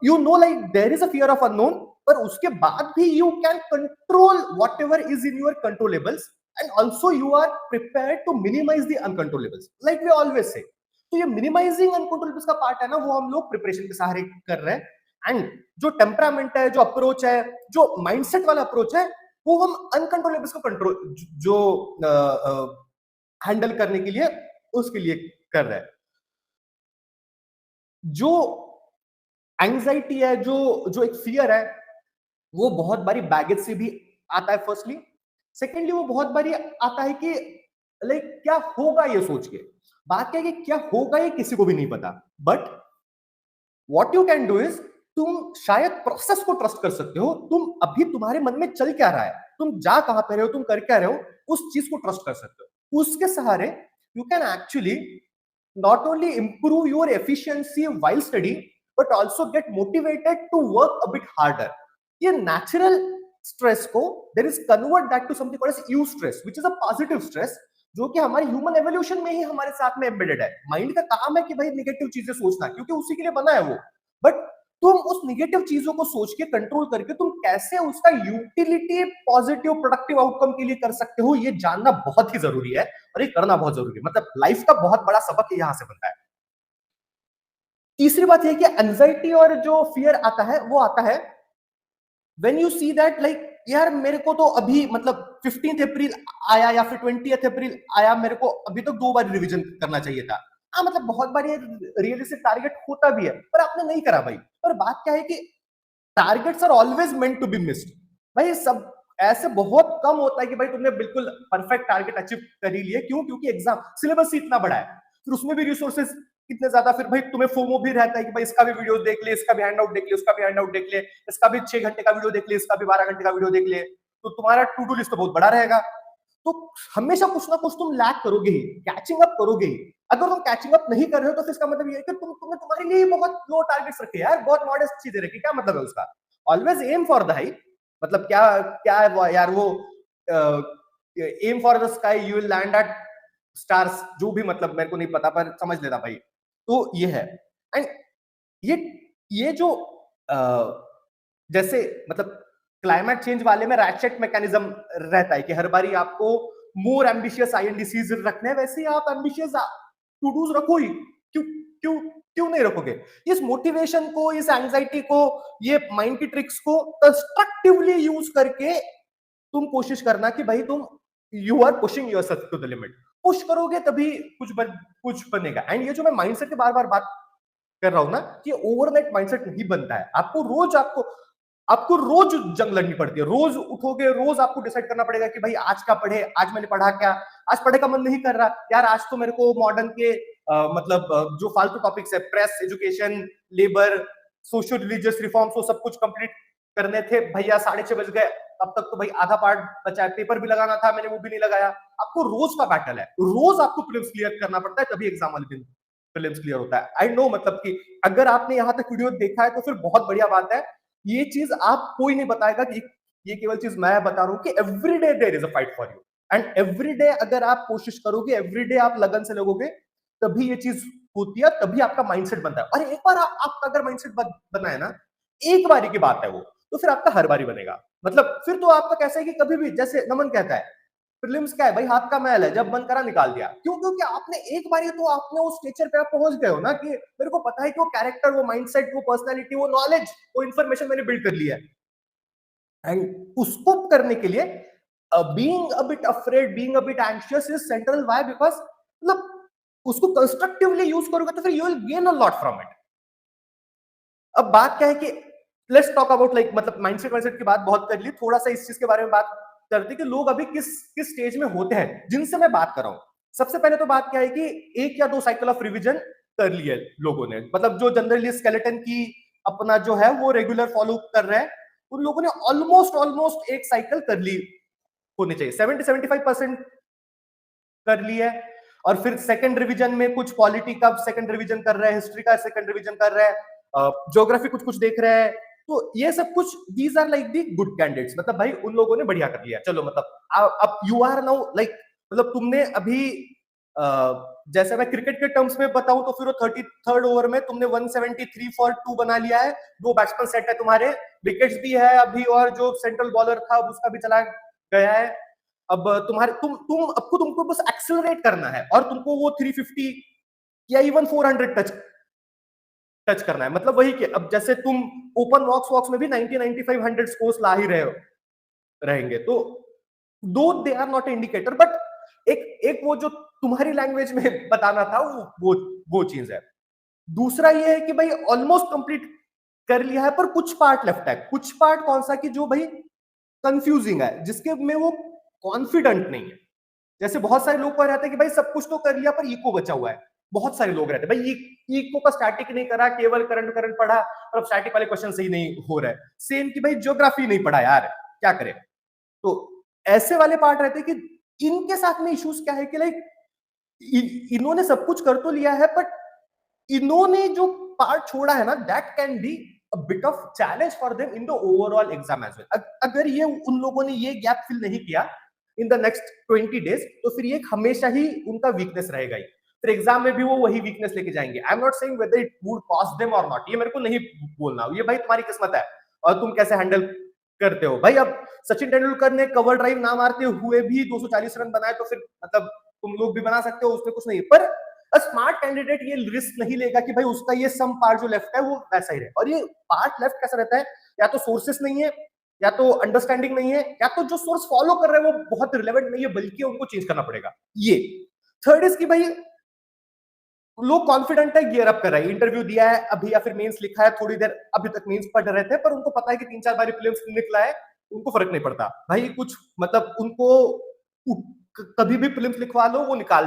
you know like there is a fear of unknown, पर उसके बाद भी you can control whatever is in your controllables and also you are prepared to minimize the uncontrollables like we always say। तो ये minimising अनकंट्रोलेबल्स का part है ना, वो हम लोग प्रिपरेशन के सहारे कर रहे हैं। एंड जो टेम्परामेंट है, जो अप्रोच है, जो माइंडसेट वाला अप्रोच है, वो हम अनकंट्रोलेबल्स को कंट्रोल जो हैंडल करने के लिए उसके लिए कर रहे हैं। जो एंजाइटी है, जो जो एक फियर है, वो बहुत बारी बैगेज से भी आता है फर्स्टली। सेकेंडली वो बहुत बारी आता है कि लाइक क्या होगा ये सोच के। बात क्या है कि क्या होगा ये किसी को भी नहीं पता, but what you can do is तुम शायद प्रोसेस को ट्रस्ट कर सकते हो। तुम अभी तुम्हारे मन में चल क्या रहा है, तुम जा कहां पे रहे हो, तुम कर क्या रहे हो, उस चीज को ट्रस्ट कर सकते हो। उसके सहारे you can actually not only improve your efficiency while studying but also get motivated to work a bit harder। ये natural stress को there is convert that to something called as u stress which is a positive stress जो कि हमारी human evolution में ही हमारे साथ में embedded है। माइंड का काम है कि भाई नेगेटिव चीजें सोचना, क्योंकि उसी के लिए बना है वो। बट तुम उस नेगेटिव चीजों को सोच के कंट्रोल करके तुम कैसे उसका यूटिलिटी पॉजिटिव प्रोडक्टिव आउटकम के लिए कर सकते हो, ये जानना बहुत ही जरूरी है और ये करना बहुत जरूरी है। मतलब लाइफ का बहुत बड़ा सबक यहां से बनता है। तीसरी बात यह कि एंजाइटी और जो फियर आता है वो आता है when you see that like यार मेरे को तो अभी मतलब 15th अप्रैल आया या फिर 20th अप्रैल आया, मेरे को अभी तो 2 बार रिवीजन करना चाहिए था। हाँ मतलब बहुत बार ये रियलिस्टिक टारगेट होता भी है पर आपने नहीं करा भाई। और बात क्या है कि targets are always meant to be missed. भाई सब ऐसे बहुत कम होता है कि भाई तुमने बिल्कुल परफेक्ट टारगेट अचीव कर ही लिए। क्यों? क्योंकि एग्जाम सिलेबस ही इतना बड़ा है, फिर उसमें भी रिसोर्सेज कितने ज्यादा, फिर भाई तुम्हें फोमो भी रहता है कि भाई इसका भी वीडियो देख ले, इसका भी हैंडआउट देख ले, उसका भी हैंडआउट देख ले, इसका भी 6 घंटे का वीडियो देख ले, इसका भी 12 घंटे का वीडियो देख ले, तो तुम्हारा टू डू लिस्ट तो बहुत बड़ा रहेगा। तो हमेशा कुछ ना कुछ तुम लैक करोगे ही, कैचिंग अप करोगे ही। अगर तुम कैचिंग अप नहीं कर रहे हो तो इसका मतलब ये है कि तुमने तुम्हारे लिए बहुत लो टारगेट्स रखे यार, बहुत मॉडेस्ट चीजें रखी। क्या मतलब है उसका? Always aim for the high. मतलब क्या क्या है वो यार, वो aim for the sky you will land at stars, जो भी मतलब मेरे को नहीं पता पर समझ लेना भाई। तो ये है। एंड ये ये जो जैसे मतलब क्लाइमेट चेंज वाले में रैचेट मैकेनिज्म रहता है कि हर बारी आपको मोर एम्बिशियस आईएनडीसीज रखने हैं, वैसे ही आप एम्बिशियस टू डूज रखो ही। क्यों क्यों क्यों नहीं रखोगे? इस मोटिवेशन को, इस एंजाइटी को, ये माइंड की ट्रिक्स को कंस्ट्रक्टिवली यूज करके तुम कोशिश करना कि भाई तुम you are pushing yourself to the limit. Push करोगे तभी कुछ बनेगा। एंड ये जो मैं माइंडसेट की बार बार बात कर रहा हूं ना, कि ओवरनाइट माइंडसेट नहीं बनता है। आपको रोज जंग लड़नी पड़ती है। रोज उठोगे, रोज आपको डिसाइड करना पड़ेगा कि भाई आज क्या पढ़े, आज मैंने पढ़ा क्या, आज पढ़े का मन नहीं कर रहा यार, आज तो मेरे को मॉडर्न के जो फालतू टॉपिक्स है, press, education, labour, social religious reforms, वो सब कुछ कंप्लीट करने थे भैया। 6:30 बज गए, अब तक तो भाई आधा पार्ट बचा है, पेपर भी लगाना था, मैंने वो भी नहीं लगाया। आपको रोज का बैटल है, रोज आपको प्रीलिम्स क्लियर करना पड़ता है, तभी एग्जाम वाले दिन प्रीलिम्स क्लियर होता है। आई नो मतलब कि अगर आपने यहां तक वीडियो देखा है तो फिर बहुत बढ़िया बात है। ये चीज आप कोई नहीं बताएगा कि ये केवल चीज मैं बता रहा हूं कि every day there is a fight for you. And every day अगर आप कोशिश करोगे, एवरी डे आप लगन से लगोगे, तभी ये चीज होती है, तभी आपका माइंडसेट बनता है। और एक बार आपका अगर माइंडसेट बना है ना, एक बारी की बात है वो, तो फिर आपका हर बारी बनेगा। मतलब फिर तो आपका कैसा है कि कभी भी, जैसे नमन कहता है प्रीलिम्स क्या है भाई, हाथ का मैल है, जब मन करा निकाल दिया। क्यों? क्योंकि आपने एक बार तो आपने उस स्टेचर पे आप पहुंच गए हो ना कि मेरे को पता है कि वो कैरेक्टर, वो माइंडसेट, वो पर्सनालिटी, वो नॉलेज, वो इंफॉर्मेशन मैंने बिल्ड कर लिया है। एंड उसको करने के लिए being a bit afraid, being a bit anxious is central. Why? Because मतलब उसको कंस्ट्रक्टिवली यूज करोगे तो फिर you will gain a lot from it. अब बात क्या है कि लेट्स टॉक अबाउट लाइक मतलब माइंडसेट की बात बहुत कर ली, थोड़ा सा इस चीज के बारे में बात करते कि लोग अभी किस किस स्टेज में होते हैं जिनसे मैं बात कर रहा हूं। सबसे पहले तो बात क्या है कि 1 या 2 साइकिल ऑफ रिवीजन कर लिए लोगों ने, मतलब जो जनरली स्केलेटन की अपना जो है वो रेगुलर फॉलो कर रहे हैं, उन लोगों ने ऑलमोस्ट ऑलमोस्ट एक साइकिल कर ली होनी चाहिए। 70-75% कर ली है। और फिर सेकंड रिवीजन में कुछ पॉलिटी का सेकंड रिवीजन कर रहे हैं, हिस्ट्री का सेकंड रिवीजन कर रहे हैं, ज्योग्राफी कुछ कुछ देख रहे हैं। तो ये सब कुछ these are like the good candidates. मतलब भाई उन लोगों ने बढ़िया कर लिया। चलो मतलब अब यू आर नाउ लाइक मतलब तुमने अभी जैसे मैं क्रिकेट के टर्म्स में बताऊं तो फिर वो 33rd ओवर में तुमने 173 फॉर 2 बना लिया है। 2 बैट्समैन सेट है तुम्हारे, विकेट्स भी है अभी, और जो सेंट्रल बॉलर था उसका भी चला गया है। अब तुम्हारे तुमको बस एक्सेलरेट करना है और तुमको वो 350 या इवन 400 टच करना है। मतलब वही कि अब जैसे तुम ओपन वॉक्स में भी 90 95 100 स्कोर्स ला ही रहे हो रहेंगे। तो though they are not indicator, but एक एक वो जो तुम्हारी लैंग्वेज में बताना था वो चीज है। दूसरा ये है कि भाई ऑलमोस्ट कंप्लीट कर लिया है पर कुछ पार्ट लेफ्ट है। कुछ पार्ट कौन सा कि जो भाई कंफ्यूजिंग है, जिसके में वो कॉन्फिडेंट नहीं है। जैसे बहुत सारे लोग को रहते हैं कि भाई सब कुछ तो कर लिया पर इको बचा हुआ है, बहुत सारे लोग रहते हैं भाई इको का स्टैटिक नहीं करा, केवल करंट करंट पढ़ा और अब स्टैटिक वाले क्वेश्चन सही नहीं हो रहा है। सेम कि भाई ज्योग्राफी नहीं पढ़ा यार, क्या करे। तो ऐसे वाले पार्ट रहते हैं कि इनके साथ में इश्यूज क्या है कि लाइक इन्होंने सब कुछ कर तो लिया है, बट इन्होंने जो पार्ट छोड़ा है ना, that can be a bit of challenge for them in the overall exam as well. अगर ये उन लोगों ने ये गैप फिल नहीं किया इन द नेक्स्ट 20 डेज, तो फिर ये हमेशा ही उनका वीकनेस रहेगा ही, फिर एग्जाम में भी वो वही वीकनेस लेके जाएंगे। I am not saying whether it would cost them और नॉट, ये मेरे को नहीं बोलना, ये भाई तुम्हारी किस्मत है और तुम कैसे हैंडल करते हो भाई। अब सचिन तेंदुलकर ने कवर ड्राइव ना मारते हुए भी 240 रन बनाए, तो फिर मतलब तुम लोग भी बना सकते हो, उसमें कुछ नहीं। पर स्मार्ट कैंडिडेट ये रिस्क नहीं लेगा कि भाई उसका ये सम पार्ट जो लेफ्ट है वो वैसा ही रहे। और ये पार्ट लेफ्ट कैसा रहता है, या तो सोर्सेस नहीं है, या तो अंडरस्टैंडिंग नहीं है, या तो जो सोर्स फॉलो कर रहे हैं वो बहुत रिलेवेंट नहीं है, बल्कि उनको चेंज करना पड़ेगा। ये थर्ड इज कि भाई लोग कॉन्फिडेंट है, गियर अप कर रहे हैं, इंटरव्यू दिया है अभी या फिर मेंस लिखा है, थोड़ी देर अभी तक मेंस पढ़ रहे थे, पर उनको पता है कि 3-4 बार प्रीलिम्स निकला है, उनको फर्क नहीं पड़ता भाई कुछ, मतलब उनको कभी भी प्रीलिम्स लिखवा लो वो निकाल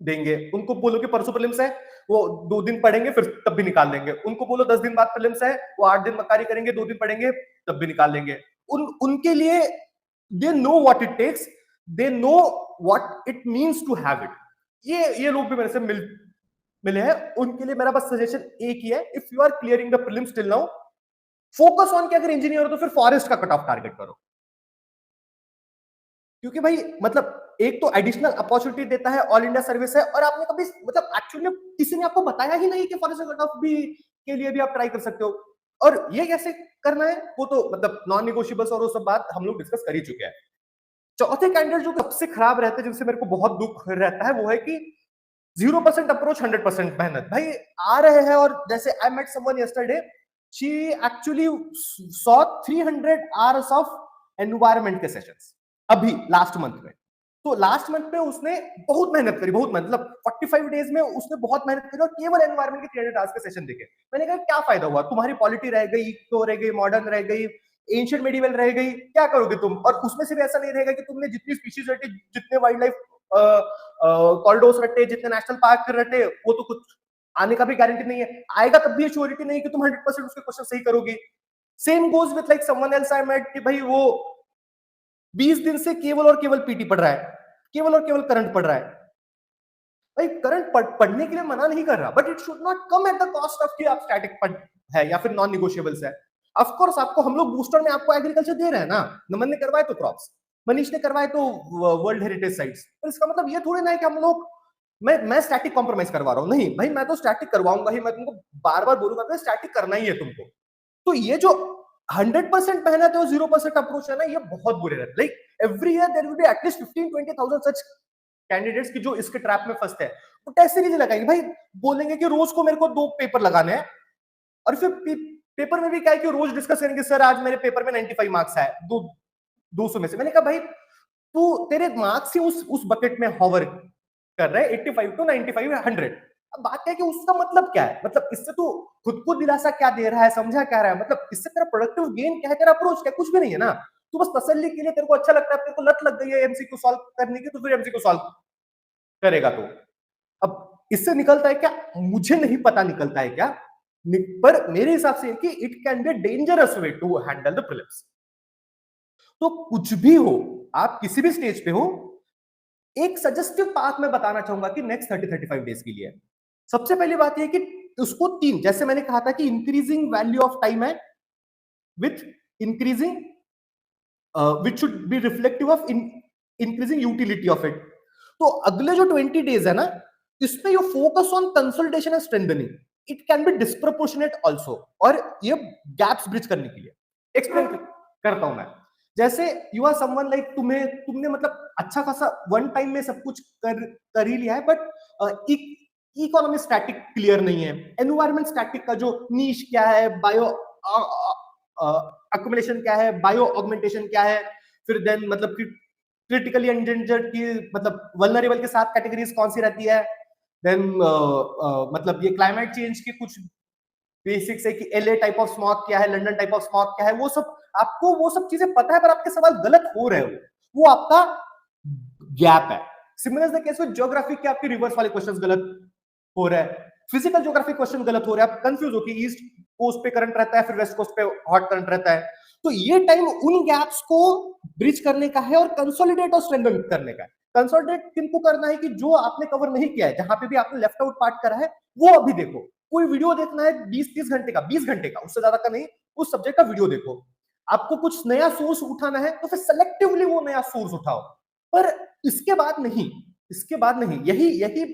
देंगे। उनको बोलो कि परसों प्रीलिम्स है, वो 2 दिन पढ़ेंगे फिर तब भी निकाल देंगे। उनको बोलो 10 दिन बाद प्रीलिम्स है, वो 8 दिन मक्कारी करेंगे, 2 दिन पढ़ेंगे तब भी निकाल देंगे। उनके लिए they know what it takes, they know what it means to have it. ये लोग भी मेरे से मिले हैं, उनके लिए मेरा बस सजेशन एक ही है, if you are clearing the prelims till now, focus on कि अगर इंजीनियर हो तो फिर फॉरेस्ट का कट ऑफ टारगेट करो, क्योंकि भाई मतलब एक तो एडिशनल अपॉर्चुनिटी देता है, ऑल इंडिया सर्विस है, और आपने कभी मतलब एक्चुअली किसी ने आपको बताया ही नहीं कि फॉरेस्ट कट ऑफ भी के लिए भी आप ट्राई कर सकते हो। और ये कैसे करना है वो तो मतलब नॉन निगोशियबल्स और वो सब बात हम लोग डिस्कस कर ही चुके हैं। चौथे कैंडिडेट जो सबसे खराब रहते हैं, जिनसे मेरे को बहुत दुख रहता है, वो है कि 0% अप्रोच 100% मेहनत। भाई आ रहे हैं, और जैसे I met someone yesterday, she actually saw 300 hours of environment के सेशंस अभी लास्ट मंथ में। तो लास्ट मंथ में उसने बहुत मेहनत करी, बहुत मेहनत, मतलब 45 डेज में उसने बहुत मेहनत करी और केवल एनवायरमेंट के 300 आवर्स के सेशन देखे। मैंने कहा क्या फायदा हुआ, तुम्हारी पॉलिटी रह गई, तो रह गई, मॉडर्न रह गई, एंशिएंट मेडिवल रह गई, क्या करोगे तुम। और उसमें से भी ऐसा नहीं रहेगा कि तुमने जितनी स्पीशीज रटी, जितने वाइल्ड लाइफ कॉरिडोर्स रटे, जितने नेशनल पार्क रटे, वो तो कुछ आने का भी गारंटी नहीं है, आएगा तब भी श्योरिटी नहीं कि तुम 100% उसके क्वेश्चन सही करोगे। Same goes with like someone else I met कि भाई वो 20 दिन से केवल और केवल पीटी पढ़ रहा है, केवल और केवल करंट पढ़ रहा है। भाई करंट पढ़ने के लिए मना नहीं कर रहा, but it should not come at the cost of कि आप स्टैटिक पढ़ है या फिर नॉन निगोशिएबल्स है। ऑफ कोर्स आपको हम लोग बूस्टर में आपको एग्रीकल्चर दे रहे हैं ना, नमन ने करवाए तो क्रॉप्स, मनीष ने करवाए तो वर्ल्ड हेरिटेज साइट्स, तो इसका मतलब ये थोड़ी ना है कि हम लोग मैं स्टैटिक कॉम्प्रोमाइज करवा रहा हूं, नहीं भाई मैं तो स्टैटिक करवाऊंगा ही, मैं तुमको बार बार बोलूंगा कि स्टैटिक करना ही है तुमको। तो ये जो 100% मेहनत है और 0% अप्रोच है ना, ये बहुत बुरे रहते। Like every year there will be at least 15-20,000 such candidates की जो इसके ट्रैप में फंसते हैं। वो टेस्ट सीरीज लगाएंगे भाई, बोलेंगे कि रोज को मेरे को 2 पेपर लगाने हैं, और फिर पेपर में भी क्या है कि रोज डिस्कस करेंगे, सर आज मेरे पेपर में 95 मार्क्स आए 200 में से। मैंने कहा भाई तू तेरे मार्क्स ही उस बकेट में हॉवर कर रहा है, 85 टू 95 100। अब बात है कि उसका मतलब क्या है, मतलब इससे तू खुद को दिलासा क्या दे रहा है, समझा क्या रहा है, मतलब इससे तेरा प्रोडक्टिव गेन क्या है, तेरा अप्रोच क्या है, कुछ भी नहीं है ना। तू बस तसल्ली के लिए, तेरे को अच्छा लगता है, तेरे को लत लग गई है एमसीक्यू सॉल्व करने की, तो फिर एमसीक्यू सॉल्व करेगा। तो अब इससे निकलता है क्या, मुझे नहीं पता निकलता है क्या, पर मेरे हिसाब से कि it can be dangerous way to handle the prelims. तो कुछ भी हो, आप किसी भी स्टेज पे हो, एक सजेस्टिव पाथ मैं बताना चाहूंगा कि नेक्स्ट 30-35 डेज के लिए सबसे पहली बात यह कि उसको 3, जैसे मैंने कहा था कि इंक्रीजिंग वैल्यू ऑफ टाइम है with increasing which should be reflective of increasing utility of it. तो अगले जो 20 डेज है ना, इसमें you focus on consolidation and strengthening, it can B disproportionate also, और ये गैप्स ब्रिज करने के लिए एक्सप्लेन करता हूं मैं। जैसे यू आर समवन लाइक, तुमने मतलब अच्छा खासा वन टाइम में सब कुछ कर ही लिया है, बट इकोनॉमी स्टैटिक क्लियर नहीं है, एनवायरमेंट स्टैटिक का जो नीश क्या है, बायो अक्युमुलेशन क्या है, बायो ऑगमेंटेशन क्या है, फिर देन मतलब क्रिटिकली एंडेंजर्ड की मतलब वल्नरेबल के साथ कैटेगरीज कौन सी रहती है, देन मतलब ये क्लाइमेट चेंज के कुछ बेसिक्स है कि एलए टाइप ऑफ स्मॉग क्या है, लंदन टाइप ऑफ स्मॉग क्या है, वो सब आपको वो सब चीजें पता है, पर आपके सवाल गलत हो रहे हो, वो आपका गैप है। Similar the case with geography के आपके रिवर्स वाले क्वेश्चंस गलत हो रहे हैं, फिजिकल ज्योग्राफी क्वेश्चन गलत हो रहा है, आप कंफ्यूज हो कि ईस्ट कोस्ट पे करंट रहता है फिर वेस्ट कोस्ट पे हॉट करंट रहता है। तो ये टाइम उन गैप्स को ब्रिज करने का है और कंसोलिडेट और स्ट्रेंथन करने का है। कंसोलिडेट किनको करना है कि जो आपने कवर नहीं किया है, जहां पे भी आपने लेफ्ट आउट पार्ट करा है वो अभी देखो। कोई वीडियो देखना है 20-30 घंटे का, 20 घंटे का, उससे ज्यादा का नहीं, उस सब्जेक्ट का वीडियो देखो। आपको कुछ नया सोर्स उठाना है तो फिर सेलेक्टिवली वो नया सोर्स उठाओ, पर इसके बाद नहीं, इसके बाद नहीं, यही यही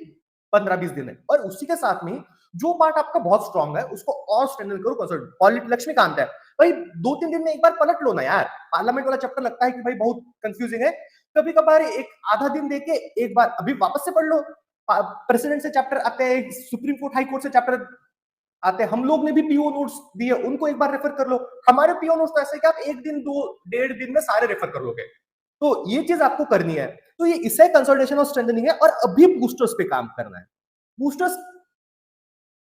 15-20 दिन है। और उसी के साथ में जो पार्ट आपका बहुत स्ट्रांग है उसको और स्ट्रेंथन करो, कंसोलिडेट। और लक्ष्मीकांत है भाई, 2-3 दिन में एक बार पलट लो ना यार। पार्लियामेंट वाला चैप्टर लगता है कि भाई बहुत कंफ्यूजिंग है, कभी कभार एक आधा दिन देके एक बार अभी वापस से पढ़ लो। प्रेसिडेंट से चैप्टर आते हैं, सुप्रीम कोर्ट हाई कोर्ट से चैप्टर आते हैं, हम लोग ने भी पीओ नोट्स दिए, उनको एक बार रेफर कर लो। हमारे पीओ नोट्स तो ऐसे कि आप एक दिन 2-1.5 दिन में सारे रेफर कर लोगे। तो ये चीज आपको करनी है। तो ये इससे कंसोलिडेशन और स्ट्रेंथनिंग है। और अभी बूस्टर्स पे काम करना है। बूस्टर्स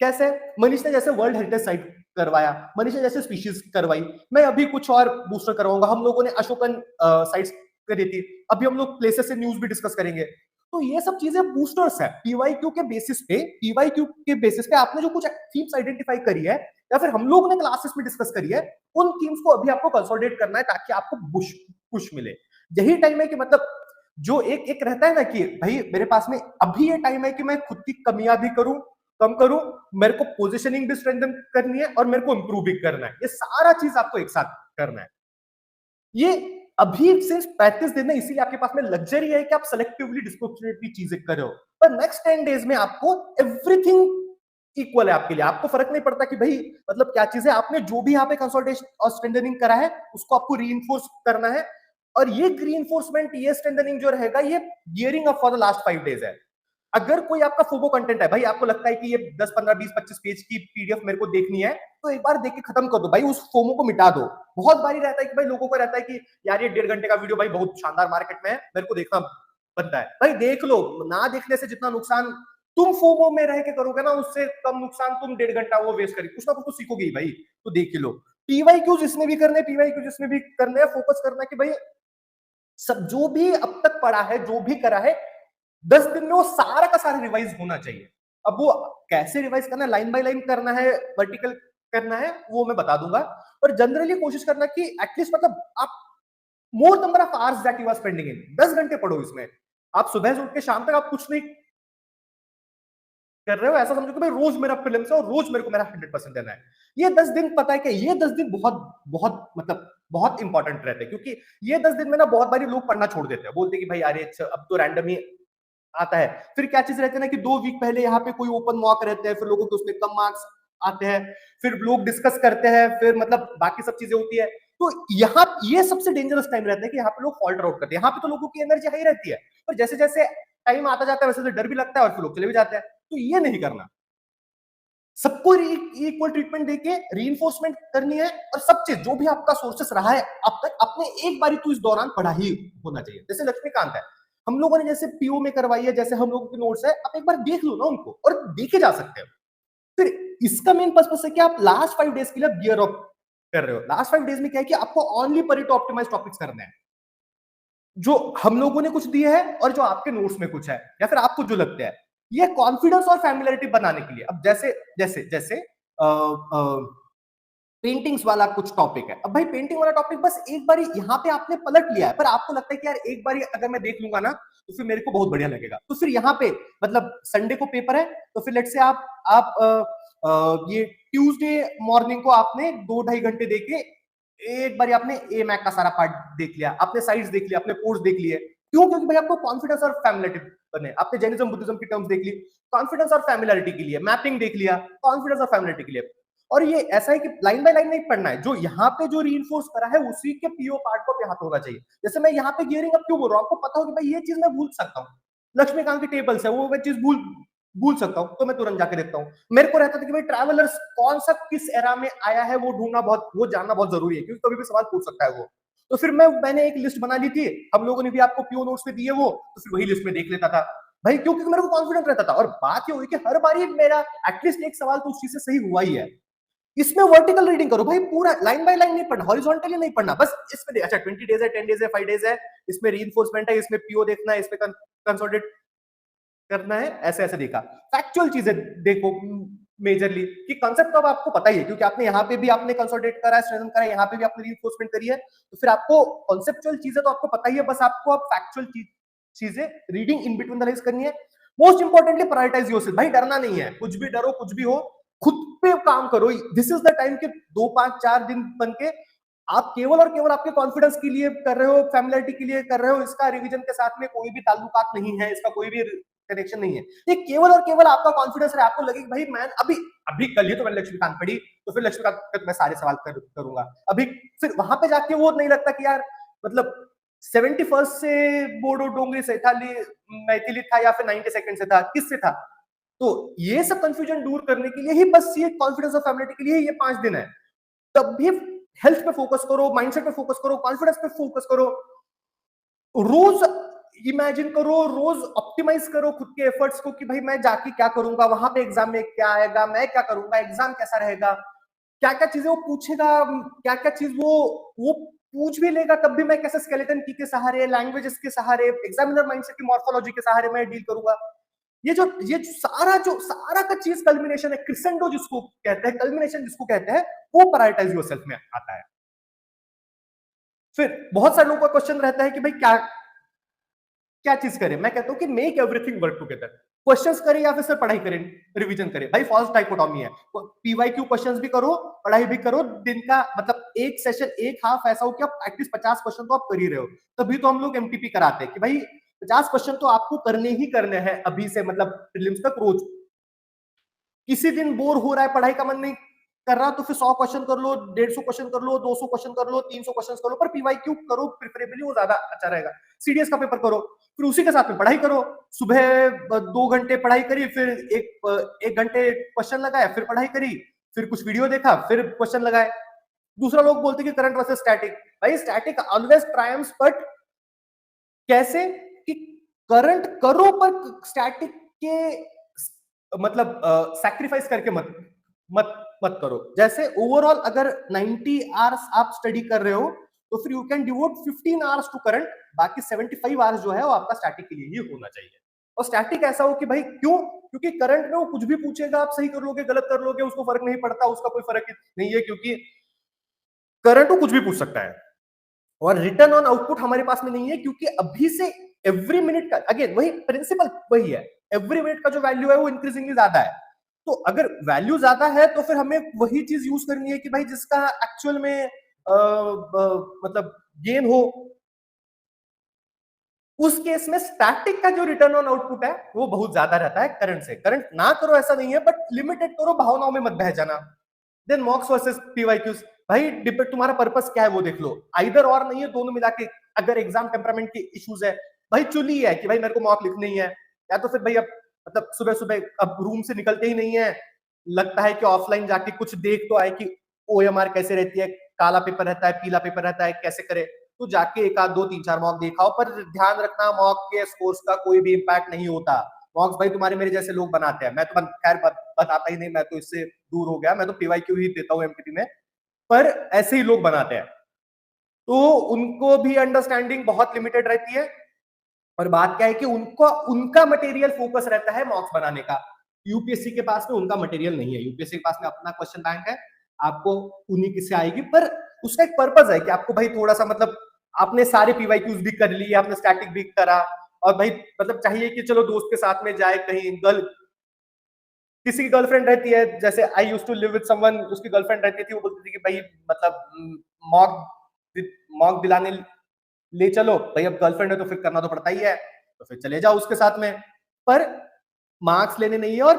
कैसे? मनीष ने जैसे वर्ल्ड हेरिटेज साइट करवाया, मनीष ने जैसे स्पीशीज करवाई, मैं अभी कुछ और बूस्टर करवाऊंगा। हम लोगों ने अशोकन साइट्स करी थी, अभी हम लोग प्लेसेस से न्यूज भी डिस्कस करेंगे। तो ये सब चीजें बूस्टर्स है। पीवाईक्यू के बेसिस पे, पीवाईक्यू के बेसिस पे आपने जो कुछ थीम्स आइडेंटिफाई करी है या फिर हम लोग ने क्लासेस में डिस्कस करी है, उन थीम्स को अभी आपको कंसोलिडेट करना है ताकि आपको पुश मिले। यही टाइम है कि मतलब जो एक एक रहता है ना कि भाई मेरे पास में अभी ये टाइम है कि मैं खुद की कमियां भी करूं, कम करूं, मेरे को पोजीशनिंग भी स्ट्रेंथन करनी है और मेरे को इंप्रूव भी करना है। ये सारा चीज आपको एक साथ करना है। ये अभी सिर्फ 35 दिन है, इसीलिए आपके पास में लग्जरी है कि आप सेलेक्टिवली डिस्प्रोपोर्शनेटली चीजें करो। पर नेक्स्ट 10 डेज में आपको एवरीथिंग इक्वल है आपके लिए। आपको फर्क नहीं पड़ता कि भाई मतलब क्या चीज है, आपने जो भी यहाँ पे कंसोलिडेशन और स्ट्रेंथनिंग करा है उसको आपको रीइंफोर्स करना है। और ये रीइंफोर्समेंट, ये स्ट्रेंथनिंग जो रहेगा, ये gearing up for the last 5 days है। अगर कोई आपका फोबो कंटेंट है भाई, आपको लगता है कि ये 10, 15, 20, 25 पेज की पीडीएफ मेरे को देखनी है, तो एक बार देख के खत्म कर दो भाई, उस फोमो को मिटा दो। बहुत बारी रहता है कि भाई लोगों को रहता है कि यार ये 1.5 घंटे का वीडियो भाई बहुत शानदार मार्केट में है, मेरे को देखना बनता है। भाई देख लो, ना देखने से जितना नुकसान तुम फोमो में रह के करोगे ना, उससे कम नुकसान तुम 1.5 घंटा वो वेस्ट करेगी। कुछ ना कुछ तो सीखोगे ही भाई, तो देख लो। पीवाईक्यूज इसमें भी करने, पीवाईक्यूज इसमें भी करने, फोकस करना कि भाई सब जो भी अब तक पढ़ा है, जो भी करा है, 10 दिन में वो सारा का सारा रिवाइज होना चाहिए। अब वो कैसे रिवाइज करना है, लाइन बाय लाइन करना है, वर्टिकल करना है, वो मैं बता दूंगा। पर जनरली कोशिश करना कि एटलीस्ट मतलब आप more number of hours that you are spending in, 10 घंटे पढ़ो इसमें। आप सुबह से उठ के शाम तक आप कुछ नहीं कर रहे हो, ऐसा समझो कि भाई रोज मेरा प्रीलिम्स है और रोज मेरे को मेरा 100% देना है। ये 10 दिन पता है कि ये 10 दिन बहुत बहुत मतलब बहुत इंपॉर्टेंट रहते हैं, क्योंकि ये 10 दिन में ना बहुत बारी लोग पढ़ना छोड़ देते हैं, बोलते हैं कि भाई यार अब तो रैंडम ही आता है। फिर क्या चीज रहती है ना कि 2 वीक पहले यहाँ पे कोई ओपन मॉक रहते हैं, फिर लोगों के उसमें कम मार्क्स आते हैं, फिर लोग डिस्कस करते हैं, फिर मतलब बाकी सब चीजें होती है। तो यहाँ ये सबसे डेंजरस टाइम रहता है कि यहाँ पे लोग फॉल्ट आउट करते हैं। यहाँ पे तो लोगों की एनर्जी हाई रहती है, पर जैसे जैसे टाइम आता जाता है वैसे डर भी लगता है और फिर लोग चले भी जाते हैं। तो ये नहीं करना, सबको इक्वल ट्रीटमेंट देके रीइंफोर्समेंट करनी है। और सब चीज जो भी आपका सोर्सेस रहा है अब तक, अपने एक बारी तो इस दौरान पढ़ा ही होना चाहिए। जैसे लक्ष्मीकांत है, हम लोगों ने जैसे पीओ में करवाई है, जैसे हम लोगों के नोट्स है, आप एक बार देख लो ना उनको, और देखे जा सकते हो। फिर इसका मेन पर्पस है कि आप लास्ट 5 डेज के लिए गियर अप कर रहे हो। लास्ट 5 डेज में क्या है कि आपको ओनली परेटो ऑप्टिमाइज टॉपिक्स करने हैं, जो हम लोगों ने कुछ दिया है और जो आपके नोट्स में कुछ है, या फिर आपको जो लगता है। ये कॉन्फिडेंस और फैमिलियरिटी बनाने के लिए। अब जैसे जैसे जैसे पेंटिंग्स वाला कुछ टॉपिक है, अब भाई पेंटिंग वाला टॉपिक बस एक बार यहाँ पे आपने पलट लिया है, पर आपको लगता है कि यार एक बार अगर मैं देख लूंगा ना तो फिर मेरे को बहुत बढ़िया लगेगा। तो फिर यहाँ पे मतलब संडे को पेपर है, तो फिर लेट से आप ये ट्यूसडे मॉर्निंग को आपने 2-2.5 घंटे देके एक बार आपने ए मैक का सारा पार्ट देख लिया, आपने साइड्स देख लिया, आपने कोर्स देख लिए। क्यों? क्योंकि भाई आपको कॉन्फिडेंस और फैमिलियरिटी बने। आपने जैनिज्म बुद्धिज्म की टर्म्स देख ली, कॉन्फिडेंस और फैमिलियरिटी के लिए। मैपिंग देख लिया, कॉन्फिडेंस और फैमिलियरिटी के लिए। और ये ऐसा है कि लाइन बाय लाइन नहीं पढ़ना है, जो यहाँ पे जो रीइंफोर्स करा है उसी के पीओ पार्ट को यहाँ पे होना चाहिए। जैसे मैं यहाँ पे गियरिंग अप क्यों बोल रहा हूँ, आपको पता हो कि भाई ये चीज मैं भूल सकता हूँ, लक्ष्मीकांत की टेबल्स है वो मैं चीज भूल भूल सकता हूँ, तो मैं तुरंत जाके देखता हूँ। मेरे को रहता था कि भाई ट्रैवलर्स कौन सा किस एरा में आया है वो ढूंढना बहुत, वो जानना बहुत जरूरी है, क्योंकि कभी भी सवाल पूछ सकता है वो। तो फिर मैंने एक लिस्ट बना ली थी, हम लोगों ने भी आपको पीओ नोट्स पे दिए वो, तो फिर वही लिस्ट में देख लेता था भाई, क्योंकि मेरे को कॉन्फिडेंट रहता था। और बात ये हुई कि हर बार मेरा एटलीस्ट एक सवाल तो उस चीज से सही हुआ ही है। इसमें वर्टिकल रीडिंग करो भाई, पूरा लाइन बाय लाइन नहीं पढ़ना, हॉरिजॉन्टली नहीं पढ़ना, बस इसमें अच्छा 20 डेज है, 10 डेज है, 5 डेज है, इसमें रीइंफोर्समेंट है, इसमें पीओ देखना है, इसमें कंसोलिडेट करना है, ऐसे ऐसे देखा। फैक्चुअल चीजें देखो मेजरली, कि कंसेप्ट तो अब आपको पता ही है, क्योंकि आपने यहाँ पे भी आपने कंसोलिडेट करा है, स्ट्रेंथन करा है, यहाँ पे भी आपने रीइंफोर्समेंट करी है, तो फिर आपको कॉन्सेप्चुअल चीजें तो आपको पता ही है, बस आपको अब फैक्चुअल चीजें reading in between the lines करनी है। मोस्ट इंपॉर्टेंटली प्रायोरिटाइज योरसेल्फ, भाई डरना नहीं है, कुछ भी डरो कुछ भी हो, खुद पे काम करो। दिस इज द टाइम के 2 5 4 दिन बन के आप केवल और केवल आपके कॉन्फिडेंस के लिए कर रहे हो, फैमिलियरिटी के लिए कर रहे हो, इसका रिवीजन के साथ में कोई भी ताल्लुकात नहीं है, इसका कोई भी कनेक्शन नहीं है, ये केवल और केवल आपका कॉन्फिडेंस है। आपको लगे भाई मैं अभी अभी कल ही तो मैंने लक्ष्मीकांत पढ़ी, तो फिर लक्ष्मीकांत पे मैं सारे सवाल करूंगा अभी, फिर वहां पे जाके वो नहीं लगता कि यार मतलब 71 से बोडो डोंगरी सैथाली मैथिली था या फिर 92 से था, किससे था। तो ये सब कंफ्यूजन दूर करने के लिए ही बस ये कॉन्फिडेंस और फैमिलिटी के लिए ये 5 दिन है। तब भी हेल्थ पे फोकस करो, माइंडसेट पे फोकस करो, कॉन्फिडेंस पे फोकस करो, रोज इमेजिन करो, रोज ऑप्टिमाइज करो खुद के एफर्ट्स को कि भाई मैं जाके क्या करूंगा, वहां पे एग्जाम में क्या आएगा, मैं क्या करूंगा, एग्जाम कैसा रहेगा, क्या क्या चीजें वो पूछेगा, क्या क्या चीज वो पूछ भी लेगा, तब भी मैं कैसे स्केलेटन की के सहारे, लैंग्वेजेस के सहारे, एग्जामिनर माइंडसेट की मॉर्फोलॉजी के सहारे मैं डील करूंगा। ये जो सारा का चीज कल्मिनेशन है, क्रिसेंडो जिसको कहते हैं, कल्मिनेशन जिसको कहते हैं, वो प्रायोरिटाइज योरसेल्फ में आता है। फिर बहुत सारे लोगों का क्वेश्चन रहता है कि भाई क्या क्या चीज करें। मैं कहता हूं कि make everything work together, questions करें या फिर सिर्फ पढ़ाई करें, रिवीजन करें। भाई फॉल्स डाइकोटॉमी है, पीवाईक्यू क्वेश्चंस भी करो, पढ़ाई भी करो, दिन का मतलब एक सेशन, एक हाफ ऐसा हो कि आप एटलीस्ट 50 क्वेश्चन तो आप कर ही रहे हो। तभी तो हम लोग एमटीपी कराते हैं कि भाई 50 क्वेश्चन तो आपको करने ही करने हैं अभी से, मतलब प्रीलिम्स तक रोज। किसी दिन बोर हो रहा है, पढ़ाई का मन नहीं कर रहा, तो फिर 100 क्वेश्चन कर लो, 150 क्वेश्चन कर लो, 200 क्वेश्चन कर लो, 300 क्वेश्चन कर लो, पर पीवाईक्यू करो प्रिफरेबली, वो ज्यादा अच्छा रहेगा। सीडीएस का पेपर करो, फिर उसी के साथ में पढ़ाई करो। सुबह 2 घंटे पढ़ाई करी, फिर एक घंटे क्वेश्चन लगाए, फिर पढ़ाई करी, फिर कुछ वीडियो देखा, फिर क्वेश्चन लगाए। दूसरा लोग बोलते कि करंट वर्सेस स्टैटिक, भाई स्टैटिक ऑलवेज ट्रायम्फ्स, बट कैसे कि करंट करो पर स्टैटिक के मतलब सैक्रिफाइस करके मत मत मत करो। जैसे ओवरऑल अगर 90 आवर्स आप स्टडी कर रहे हो, तो फिर you can devote 15 hours to current, बाकी 75 आवर्स जो है वो आपका स्टैटिक के लिए ही होना चाहिए। और स्टैटिक ऐसा हो कि भाई क्यों, क्योंकि करंट में वो कुछ भी पूछेगा, आप सही कर लोगे गलत कर लोगे, उसको फर्क नहीं पड़ता, उसका कोई फर्क नहीं है, क्योंकि करंट वो कुछ भी पूछ सकता है। और रिटर्न ऑन आउटपुट हमारे पास में नहीं है, क्योंकि अभी से एवरी मिनट का, अगेन वही प्रिंसिपल वही है, एवरी मिनट का जो वैल्यू है वो इंक्रीजिंगली ज्यादा है। तो अगर वैल्यू ज्यादा है तो फिर हमें वही चीज यूज करनी है कि भाई जिसका एक्चुअल में मतलब गेन हो। उस केस में स्टैटिक का जो रिटर्न ऑन आउटपुट है वो बहुत ज्यादा रहता है करंट से। करंट ना करो ऐसा नहीं है, बट लिमिटेड करो, भावनाओं में मत बह जाना। देन मॉक्स वर्सेस पीवाईक्यूज, भाई डिपेंड तुम्हारा पर्पस क्या है वो देख लो, आइदर और नहीं है, दोनों मिला के। अगर एग्जाम टेम्परामेंट के इश्यूज है, भाई चुनी है कि भाई मेरे को मॉक लिखनी ही है, या तो फिर भाई अब मतलब सुबह सुबह अब रूम से निकलते ही नहीं है, लगता है कि ऑफलाइन जाके कुछ देख तो आए कि ओएमआर कैसे रहती है, काला पेपर रहता है, पीला पेपर रहता है, कैसे करे, तो जाके एक आध 2 3 4 मॉक देखाओ। पर ध्यान रखना, मॉक के स्कोर्स का कोई भी इम्पैक्ट नहीं होता। मॉक्स भाई तुम्हारे मेरे जैसे लोग बनाते हैं, मैं तो खैर बताता ही नहीं, मैं तो इससे दूर हो गया, मैं तो पीवाईक्यू ही देता हूँ एमटीपी में, पर ऐसे ही लोग बनाते हैं, तो उनको भी अंडरस्टैंडिंग बहुत लिमिटेड रहती है। और बात क्या है कि उनको उनका मटेरियल फोकस रहता है मॉक्स बनाने का, यूपीएससी के पास में उनका मटेरियल नहीं है। यूपीएससी के पास में अपना क्वेश्चन बैंक है, आपको उन्हीं की से आएगी, पर उसका एक पर्पस है कि आपको भाई थोड़ा सा मतलब आपने सारे पीवाईक्यूज भी कर लिए, आपने स्टैटिक भी करा, और भाई मतलब चाहिए कि चलो दोस्त के साथ में जाए कहीं, किसी की गर्लफ्रेंड रहती है, जैसे I used to live with someone, उसकी गर्लफ्रेंड रहती थी, वो बोलती थी कि भाई मतलब मॉक मॉक दिलाने ले चलो, भाई अब गर्लफ्रेंड है तो फिर करना तो पड़ता ही है, तो फिर चले जाओ उसके साथ में, पर मार्क्स लेने नहीं है। और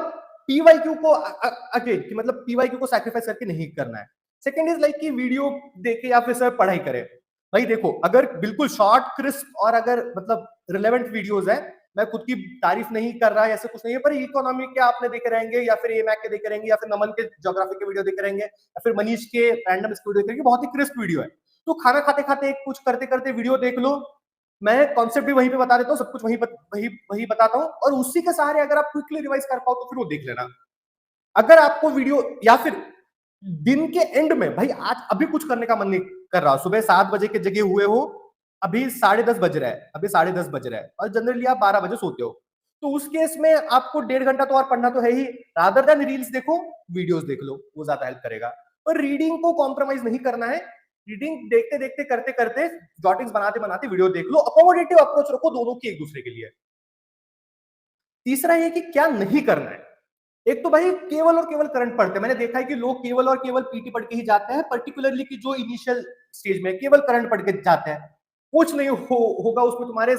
पीवाईक्यू को अगेन कि मतलब पीवाईक्यू को सैक्रिफाइस करके नहीं करना है। सेकंड इज लाइक कि वीडियो देखे या फिर सर पढ़ाई करे। भाई देखो, अगर बिल्कुल शॉर्ट क्रिस्प और अगर मतलब रिलेवेंट वीडियोस है, मैं खुद की तारीफ नहीं कर रहा है, ऐसे कुछ नहीं है, पर इकोनॉमी के आपने देखे रहेंगे, या फिर एमैक के देखे रहेंगे, या फिर नमन के ज्योग्राफी के वीडियो देखे रहेंगे, या फिर मनीष के रैंडम स्टूडियो देखे रहेंगे, बहुत ही क्रिस्प वीडियो है। तो खाना खाते खाते कुछ करते करते वीडियो देख लो, मैं कॉन्सेप्ट भी वहीं पे बता देता हूँ, सब कुछ वही बताता हूँ, और उसी के सहारे अगर आप क्विकली रिवाइज कर पाओ तो फिर वो देख लेना। अगर आपको वीडियो, या फिर दिन के एंड में भाई आज अभी कुछ करने का मन नहीं कर रहा, सुबह 7 बजे के जगे हुए हो, अभी 10:30 बज रहा है, अभी 10:30 बज रहा है और जनरली आप 12 बजे सोते हो, तो उस केस में आपको 1.5 घंटा तो और पढ़ना तो है ही। रादर देन रील्स देखो, वीडियोस देख लो, वो ज्यादा हेल्प करेगा। पर रीडिंग को कॉम्प्रोमाइज नहीं करना है, रीडिंग देखते देखते करते करते जॉटिंग्स बनाते बनाते वीडियो देख लो, अकोमोडेटिव अप्रोच रखो दोनों की एक दूसरे के लिए। तीसरा ये कि क्या नहीं करना है। एक तो भाई केवल और केवल करंट पढ़ते हैं, मैंने देखा है कि लोग केवल और केवल पीटी पढ़ के ही जाते हैं, पर्टिकुलरली कि जो इनिशियल स्टेज में केवल करंट पढ़ के जाते हैं, कुछ नहीं होगा उसमें, तुम्हारे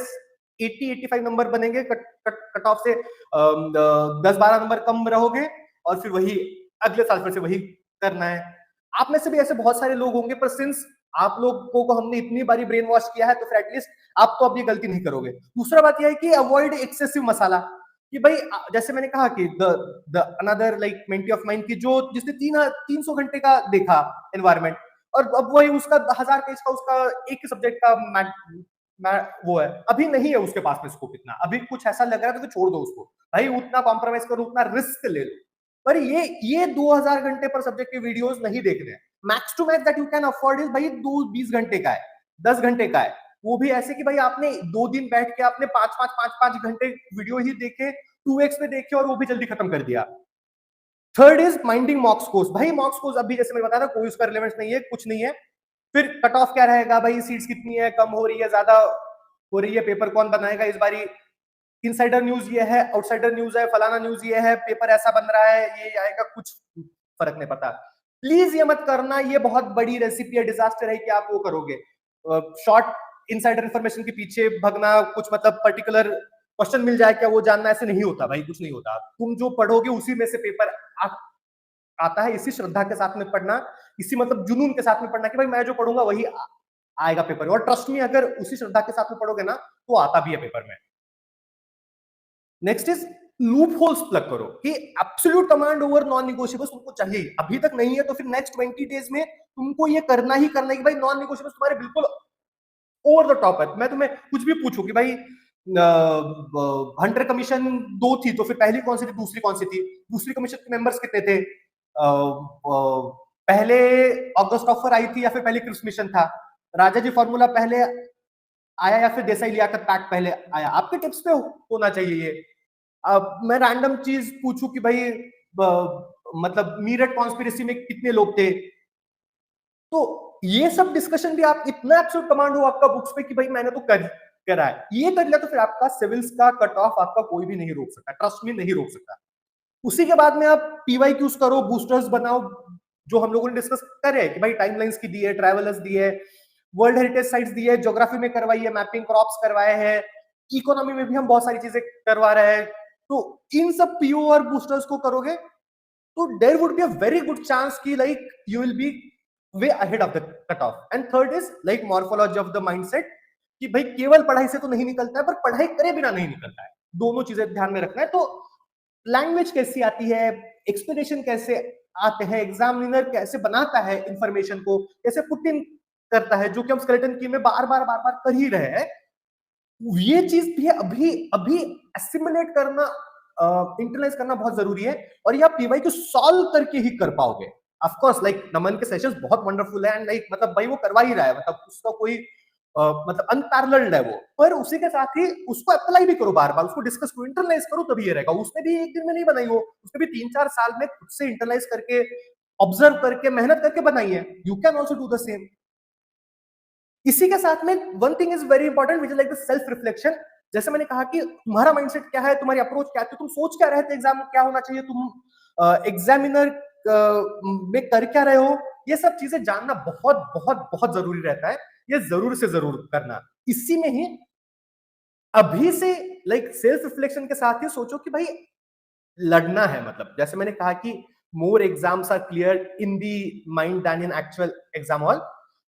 80-85 नंबर बनेंगे, कट ऑफ से 10-12 नंबर कम रहोगे और फिर वही अगले साल फिर से वही करना है। आप में से भी ऐसे बहुत सारे लोग होंगे, पर सिंस आप लोगों को हमने इतनी बारी ब्रेन वॉश किया है तो फिर एटलीस्ट आप तो अब ये गलती नहीं करोगे। दूसरा बात यह है कि अवॉइड एक्सेसिव मसाला, कि भाई जैसे मैंने कहा कि the another like mentee of mind की जो जिसने 300 घंटे का देखा एनवायरमेंट, और अब वही उसका 1000 पेज का उसका एक ही सब्जेक्ट का वो है, अभी नहीं है उसके पास में स्कोप इतना, अभी कुछ ऐसा लग रहा है तो छोड़ दो उसको, भाई उतना कॉम्प्रोमाइज करो, उतना रिस्क ले लो। पर ये 2000 घंटे पर सब्जेक्ट के वीडियोस नहीं देखने हैं। Max to max that you can afford is भाई 20 घंटे का है, 10 घंटे का है, वो भी ऐसे कि भाई आपने 2 दिन बैठ के आपने 5-5 घंटे वीडियो ही देखे, 2x पे देखे और वो भी जल्दी खत्म कर दिया। थर्ड इज माइंडिंग मॉक्स कोर्स, भाई मॉक्स कोर्स अभी जैसे मैंने बताया था कोई उसका रिलेवेंस नहीं है, कुछ नहीं है। फिर कट ऑफ क्या रहेगा भाई, सीट्स कितनी है, कम हो रही है, ज्यादा हो रही है, पेपर कौन बनाएगा इस बारी, इनसाइडर न्यूज ये है, आउटसाइडर न्यूज है, फलाना न्यूज ये है, पेपर ऐसा बन रहा है, ये आएगा, कुछ फर्क नहीं पड़ता। प्लीज ये मत करना, ये बहुत बड़ी रेसिपी है, डिजास्टर है कि आप वो करोगे, शॉर्ट इनसाइडर इंफॉर्मेशन के पीछे भगना, कुछ मतलब पर्टिकुलर क्वेश्चन मिल जाए क्या वो जानना, ऐसे नहीं होता भाई, कुछ नहीं होता। तुम जो पढ़ोगे उसी में से पेपर आता है, इसी श्रद्धा के साथ में पढ़ना, इसी मतलब जुनून के साथ में पढ़ना कि भाई मैं जो पढ़ूंगा वही आएगा पेपर में, और ट्रस्ट में अगर उसी श्रद्धा के साथ में पढ़ोगे ना तो आता भी है पेपर में। Next is loop holes plug करो, कि एब्सोल्यूट कमांड ओवर नॉन निगोशियबल्स तुमको चाहिए, अभी तक नहीं है तो फिर नेक्स्ट 20 डेज में तुमको ये करना ही करना है कि भाई नॉन निगोशियबल्स तुम्हारे बिल्कुल ओवर द टॉप है। मैं तुम्हें कुछ भी पूछूं कि भाई हंटर कमीशन 2 थी तो फिर पहली कौन सी थी, दूसरी कौन सी थी, दूसरी कमीशन के मेंबर्स कितने थे, पहले ऑगस्ट ऑफर आई थी या फिर पहले क्रिप्स मिशन था, राजा जी फॉर्मूला पहले आया या फिर देसाई लियाकत पैक्ट पहले आया, आपके टिप्स पे होना चाहिए ये। अब मैं रैंडम चीज पूछूं कि भाई मतलब मीरठ कॉन्स्पिरेसी में कितने लोग थे, तो ये सब डिस्कशन भी आप इतना एब्सोल्यूट कमांड हो आपका बुक्स पे कि भाई मैंने तो करा है, ये कर लिया तो फिर आपका सिविल्स का कट ऑफ आपका कोई भी नहीं रोक सकता, ट्रस्ट में नहीं रोक सकता। उसी के बाद में आप पीवाईक्यूज करो, बूस्टर्स बनाओ, जो हम लोगों ने डिस्कस करे कि भाई टाइमलाइंस की दी है, ट्रैवलर्स दी है, वर्ल्ड हेरिटेज साइट्स दी है, ज्योग्राफी में करवाई है, मैपिंग क्रॉप्स करवाए हैं, इकोनॉमी में भी हम बहुत सारी चीजें करवा रहे हैं, तो इन सब पीओ और बूस्टर्स को करोगे तो there would be a very good chance कि like you will be way ahead of the cut off. And third is like morphology of the mindset, कि भाई केवल पढ़ाई से तो नहीं निकलता है, पर पढ़ाई करे बिना नहीं निकलता है, दोनों चीजें ध्यान में रखना है। तो लैंग्वेज कैसी आती है, एक्सप्लेनेशन कैसे आते हैं, एग्जामिनर कैसे बनाता है इंफॉर्मेशन को, कैसे पुट इन करता है, जो कि हम स्केलेटन की में बार बार कर ही रहे हैं, ये चीज भी अभी अभी एसिमुलेट करना, इंटरलाइज करना बहुत जरूरी है, और ये आप पीवाई को सॉल्व करके ही कर पाओगे। ऑफ कोर्स लाइक नमन के सेशंस बहुत वंडरफुल है, एंड लाइक मतलब भाई वो करवा ही रहा है, मतलब उसका कोई मतलब अनपैरेलल्ड है वो, पर उसी के साथ ही उसको अप्लाई भी करो, बार बार उसको डिस्कस करो, इंटरलाइज करो, तभी ये रहेगा। उसने भी एक दिन में नहीं बनाई, वो उसने भी 3-4 साल में खुद से इंटरलाइज करके, ऑब्जर्व करके, मेहनत करके बनाई है। You can also do the same. इसी के साथ में one thing is very important which is like the self reflection. जैसे मैंने कहा कि तुम्हारा माइंडसेट क्या है, तुम्हारी अप्रोच क्या है, तुम सोच क्या रहे थे, एग्जाम में क्या होना चाहिए, तुम एग्जामिनर में कर क्या रहे हो, ये सब चीजें जानना बहुत बहुत बहुत जरूरी रहता है, ये जरूर से जरूर करना। इसी में ही अभी से लाइक सेल्फ रिफ्लेक्शन के साथ ही सोचो कि भाई लड़ना है, मतलब जैसे मैंने कहा कि more exams are clear in the mind than in actual exam hall.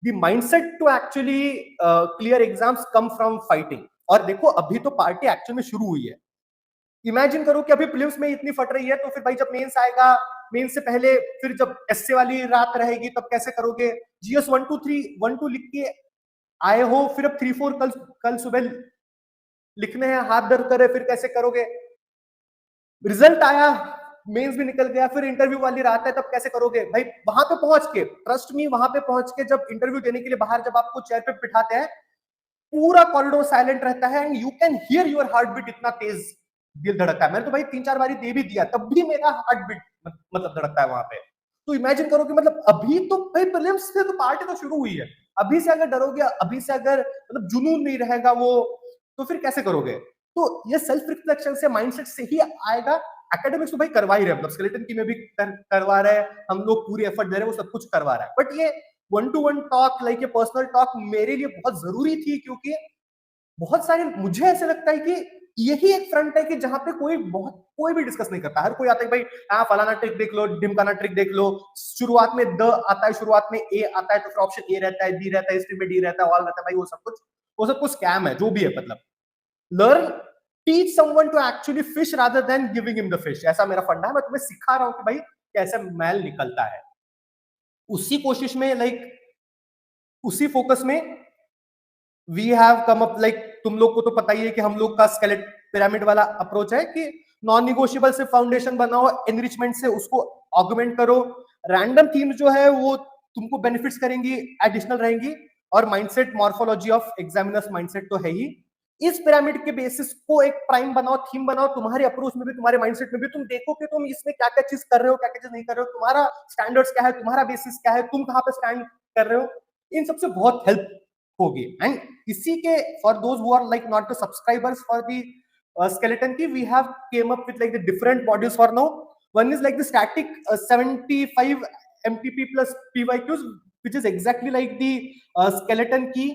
The mindset to actually clear exams come from fighting. और देखो अभी तो पार्टी एक्चुअल में शुरू हुई है, इमेजिन करो कि अभी प्रीलिम्स में इतनी फट रही है, तो फिर भाई जब मेंस आएगा, मेंस से पहले फिर जब एसए वाली रात रहेगी तब कैसे करोगे, जीएस 1 2 3 1 2 लिख के आए हो, फिर अब 3 4 कल कल सुबह लिखने हैं, हाथ दर्द करे, फिर कैसे करोगे, रिजल्ट आया, मेंस भी निकल गया, फिर इंटरव्यू वाली रात है, तब कैसे करोगे भाई? वहां पे पहुंच के, ट्रस्ट मी, वहां पे पहुंच के जब इंटरव्यू देने के लिए बाहर जब आपको चेयर पे बिठाते हैं, पूरा कॉरिडोर साइलेंट रहता है and you can hear your heart beat, इतना तेज दिल धड़कता है। मैंने तो भाई 3-4 बारी दे भी दिया, तब भी मेरा हार्ट बीट मतलब धड़कता है वहां पे। तो इमेजिन करो कि मतलब अभी तो भाई प्रीलिम्स से तो पार्टी तो शुरू हुई है, अभी से अगर डरोगे, अभी से अगर मतलब जुनून नहीं रहेगा वो, तो फिर कैसे करोगे? तो ये सेल्फ रिफ्लेक्शन से, माइंडसेट से ही आएगा। एकेडमिक्स तो भाई करवा ही रहे, मतलब स्केलेटन की में भी करवा रहे हैं हम लोग, पूरी एफर्ट दे रहे हैं, वो सब कुछ करवा रहा है। बट ये 1-to-1 टॉक, लाइक ये पर्सनल टॉक मेरे लिए बहुत जरूरी थी, क्योंकि बहुत सारे, मुझे ऐसे लगता है कि यही एक फ्रंट है कि जहां पे कोई भी डिस्कस नहीं करता। हर कोई आता है भाई, हाँ फलाना ट्रिक देख लो, ढिमकाना ट्रिक देख लो। शुरुआत में द आता है, शुरुआत में ए आता है, तो फिर ऑप्शन ए रहता है, बी रहता है, हिस्ट्री में डी रहता है, ऑल रहता है। भाई वो सब कुछ स्कैम है, जो भी है। मतलब learn, teach someone to actually fish rather than giving him the fish, ऐसा मेरा फंडा है। मैं तुम्हें सिखा रहा हूं कि भाई कैसे मैल निकलता है। उसी कोशिश में, लाइक उसी फोकस में we have come up, like तुम लोग को तो पता ही है कि हम लोग का स्केलेट पिरामिड वाला अप्रोच है कि नॉन निगोशिएबल से फाउंडेशन बनाओ, एनरिचमेंट से उसको ऑगमेंट करो, रैंडम थीम जो है वो तुमको बेनिफिट्स करेंगी, एडिशनल रहेंगी, और mindset, morphology of examiners mindset तो है ही। इस पिरामिड के बेसिस को एक प्राइम बनाओ, थीम बनाओ, तुम्हारे अप्रोच में भी, तुम्हारे माइंडसेट में भी तुम देखो कि तुम इसमें क्या क्या चीज कर रहे हो, क्या क्या चीज नहीं कर रहे हो, तुम्हारा स्टैंडर्ड्स क्या है, तुम्हारा बेसिस क्या है, तुम कहां पे स्टैंड कर रहे हो। इन सबसे बहुत हेल्प होगी। एंड इसी के, for those who are like not the subscribers for the skeleton key, we have came up with like the different modules for now. One is like the static 75 mtp plus pyqs, which is exactly like the skeleton key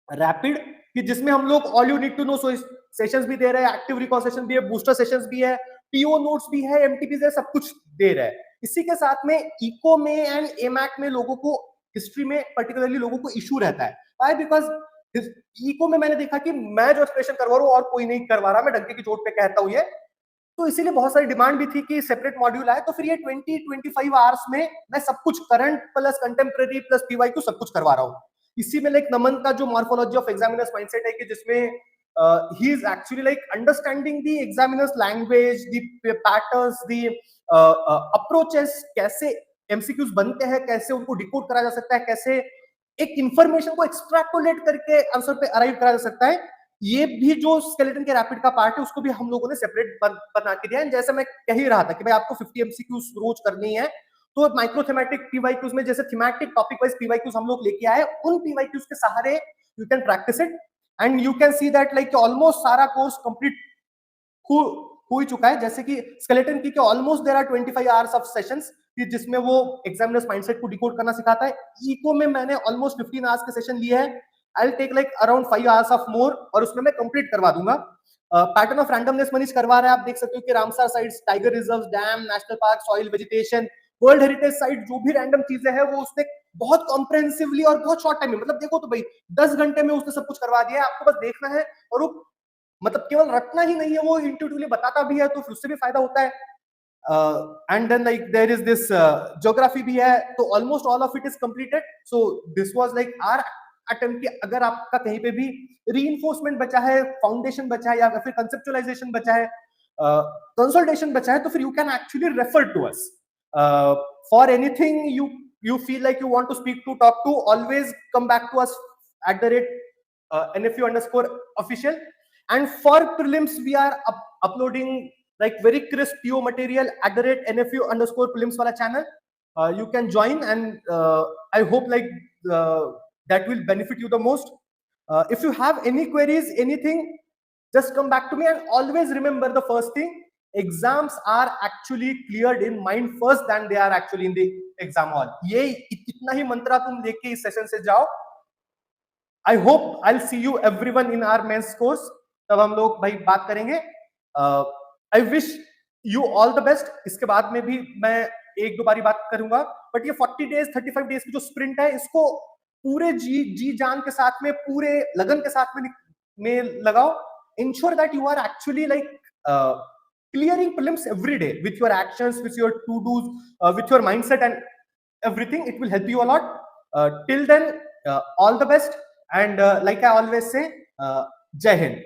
rapid, कि जिसमें हम लोग all you need to know sessions भी दे रहे हैं, active recall session भी है, बूस्टर सेशंस भी है, पीओ नोट्स भी है, एमटीपी है, सब कुछ दे रहा है। इसी के साथ में इको में एंड एमैक में लोगों को, हिस्ट्री में पर्टिकुलरली लोगों को इशू रहता है। व्हाई? बिकॉज इको में मैंने देखा कि मैं जो एक्सप्रेशन करवा रहा हूँ और कोई नहीं करवा रहा, मैं डंके की चोट पे कहता हूँ ये। तो इसीलिए बहुत सारी डिमांड भी थी कि सेपरेट मॉड्यूल आए। तो फिर ये 20-25 आवर्स में मैं सब कुछ current plus contemporary plus PYQ सब कुछ करवा रहा हूँ। इसी में लाइक नमन का जो मॉर्फोलॉजी ऑफ एग्जामिनर्स माइंडसेट है, कि जिसमें he is actually like understanding the examiners language, the patterns, the approaches, कैसे एमसीक्यूज बनते हैं, कैसे उनको डिकोड करा जा सकता है, कैसे एक इंफॉर्मेशन को एक्सट्रैपोलेट करके आंसर पे अराइव करा जा सकता है। ये भी जो स्केलेटन के रैपिड का पार्ट है, उसको भी हम लोगों ने सेपरेट बना के दिया है। जैसे मैं कह ही रहा था कि भाई आपको 50 एमसीक्यूज रोज करनी है, तो माइक्रो थीमेटिक पीवाईक्यूज में जैसे थीमेटिक टॉपिक वाइज पीवाईक्यूज हम लोग लेके आए, उन पीवाईक्यूज के सहारे you can practice it and you can see that like almost सारा कोर्स कंप्लीट हो ही चुका है। जैसे कि skeleton key almost there are 25 hours of sessions, जिसमें वो एग्जामिनर्स माइंडसेट को डिकोड करना सिखाता है। इको में मैंने ऑलमोस्ट 15 आवर्स के सेशन लिए हैं। I will take like around 5 hours of more, और उसमें मैं कंप्लीट करवा दूंगा। पैटर्न ऑफ रैंडमनेस मनीष करवा रहा है, आप देख सकते हो कि Ramsar sites, tiger reserve, dam, national park, soil, vegetation, world heritage site, जो भी रैंडम चीजें हैं वो उसने बहुत कॉम्प्रिहेंसिवली और बहुत शॉर्ट टाइम में, मतलब देखो तो भाई 10 घंटे में उसने सब कुछ करवा दिया है। आपको बस देखना है, और वो मतलब केवल रटना ही नहीं है, वो इंट्यूटिवली बताता भी है, तो फिर उससे भी फायदा होता है। And then like there is this geography भी है, तो almost all of it is completed. So this was like our attempt कि अगर आपका कहीं पे भी रीइंफोर्समेंट बचा है, फाउंडेशन बचा है, या फिर कंसेप्चुअलाइजेशन बचा है, कंसल्टेशन बचा है, तो फिर you can actually refer to us for anything you feel like you want to speak to, talk to, always come back to us at the rate NFU_official. And for prelims we are uploading like very crisp PO material at the rate NFU_prelims wala channel. You can join, and I hope like that will benefit you the most. If you have any queries, anything, just come back to me, and always remember the first thing: exams are actually cleared in mind first than they are actually in the exam hall. ये इतना ही मंत्रा तुम लेके इस session से जाओ। I hope I'll see you everyone in our mains course. तब हम लोग भाई बात करेंगे। I wish you all the best. इसके बाद में भी मैं एक दो बारी बात करूंगा, बट ये 40 डेज 35 डेज की जो स्प्रिंट है, इसको पूरे जी जान के साथ में, पूरे लगन के साथ में लगाओ। Ensure that you are actually like clearing prelims every day with your actions, with your to-dos, with your mindset and everything. It will help you a lot. Till then, all the best. And like I always say, Jai Hind.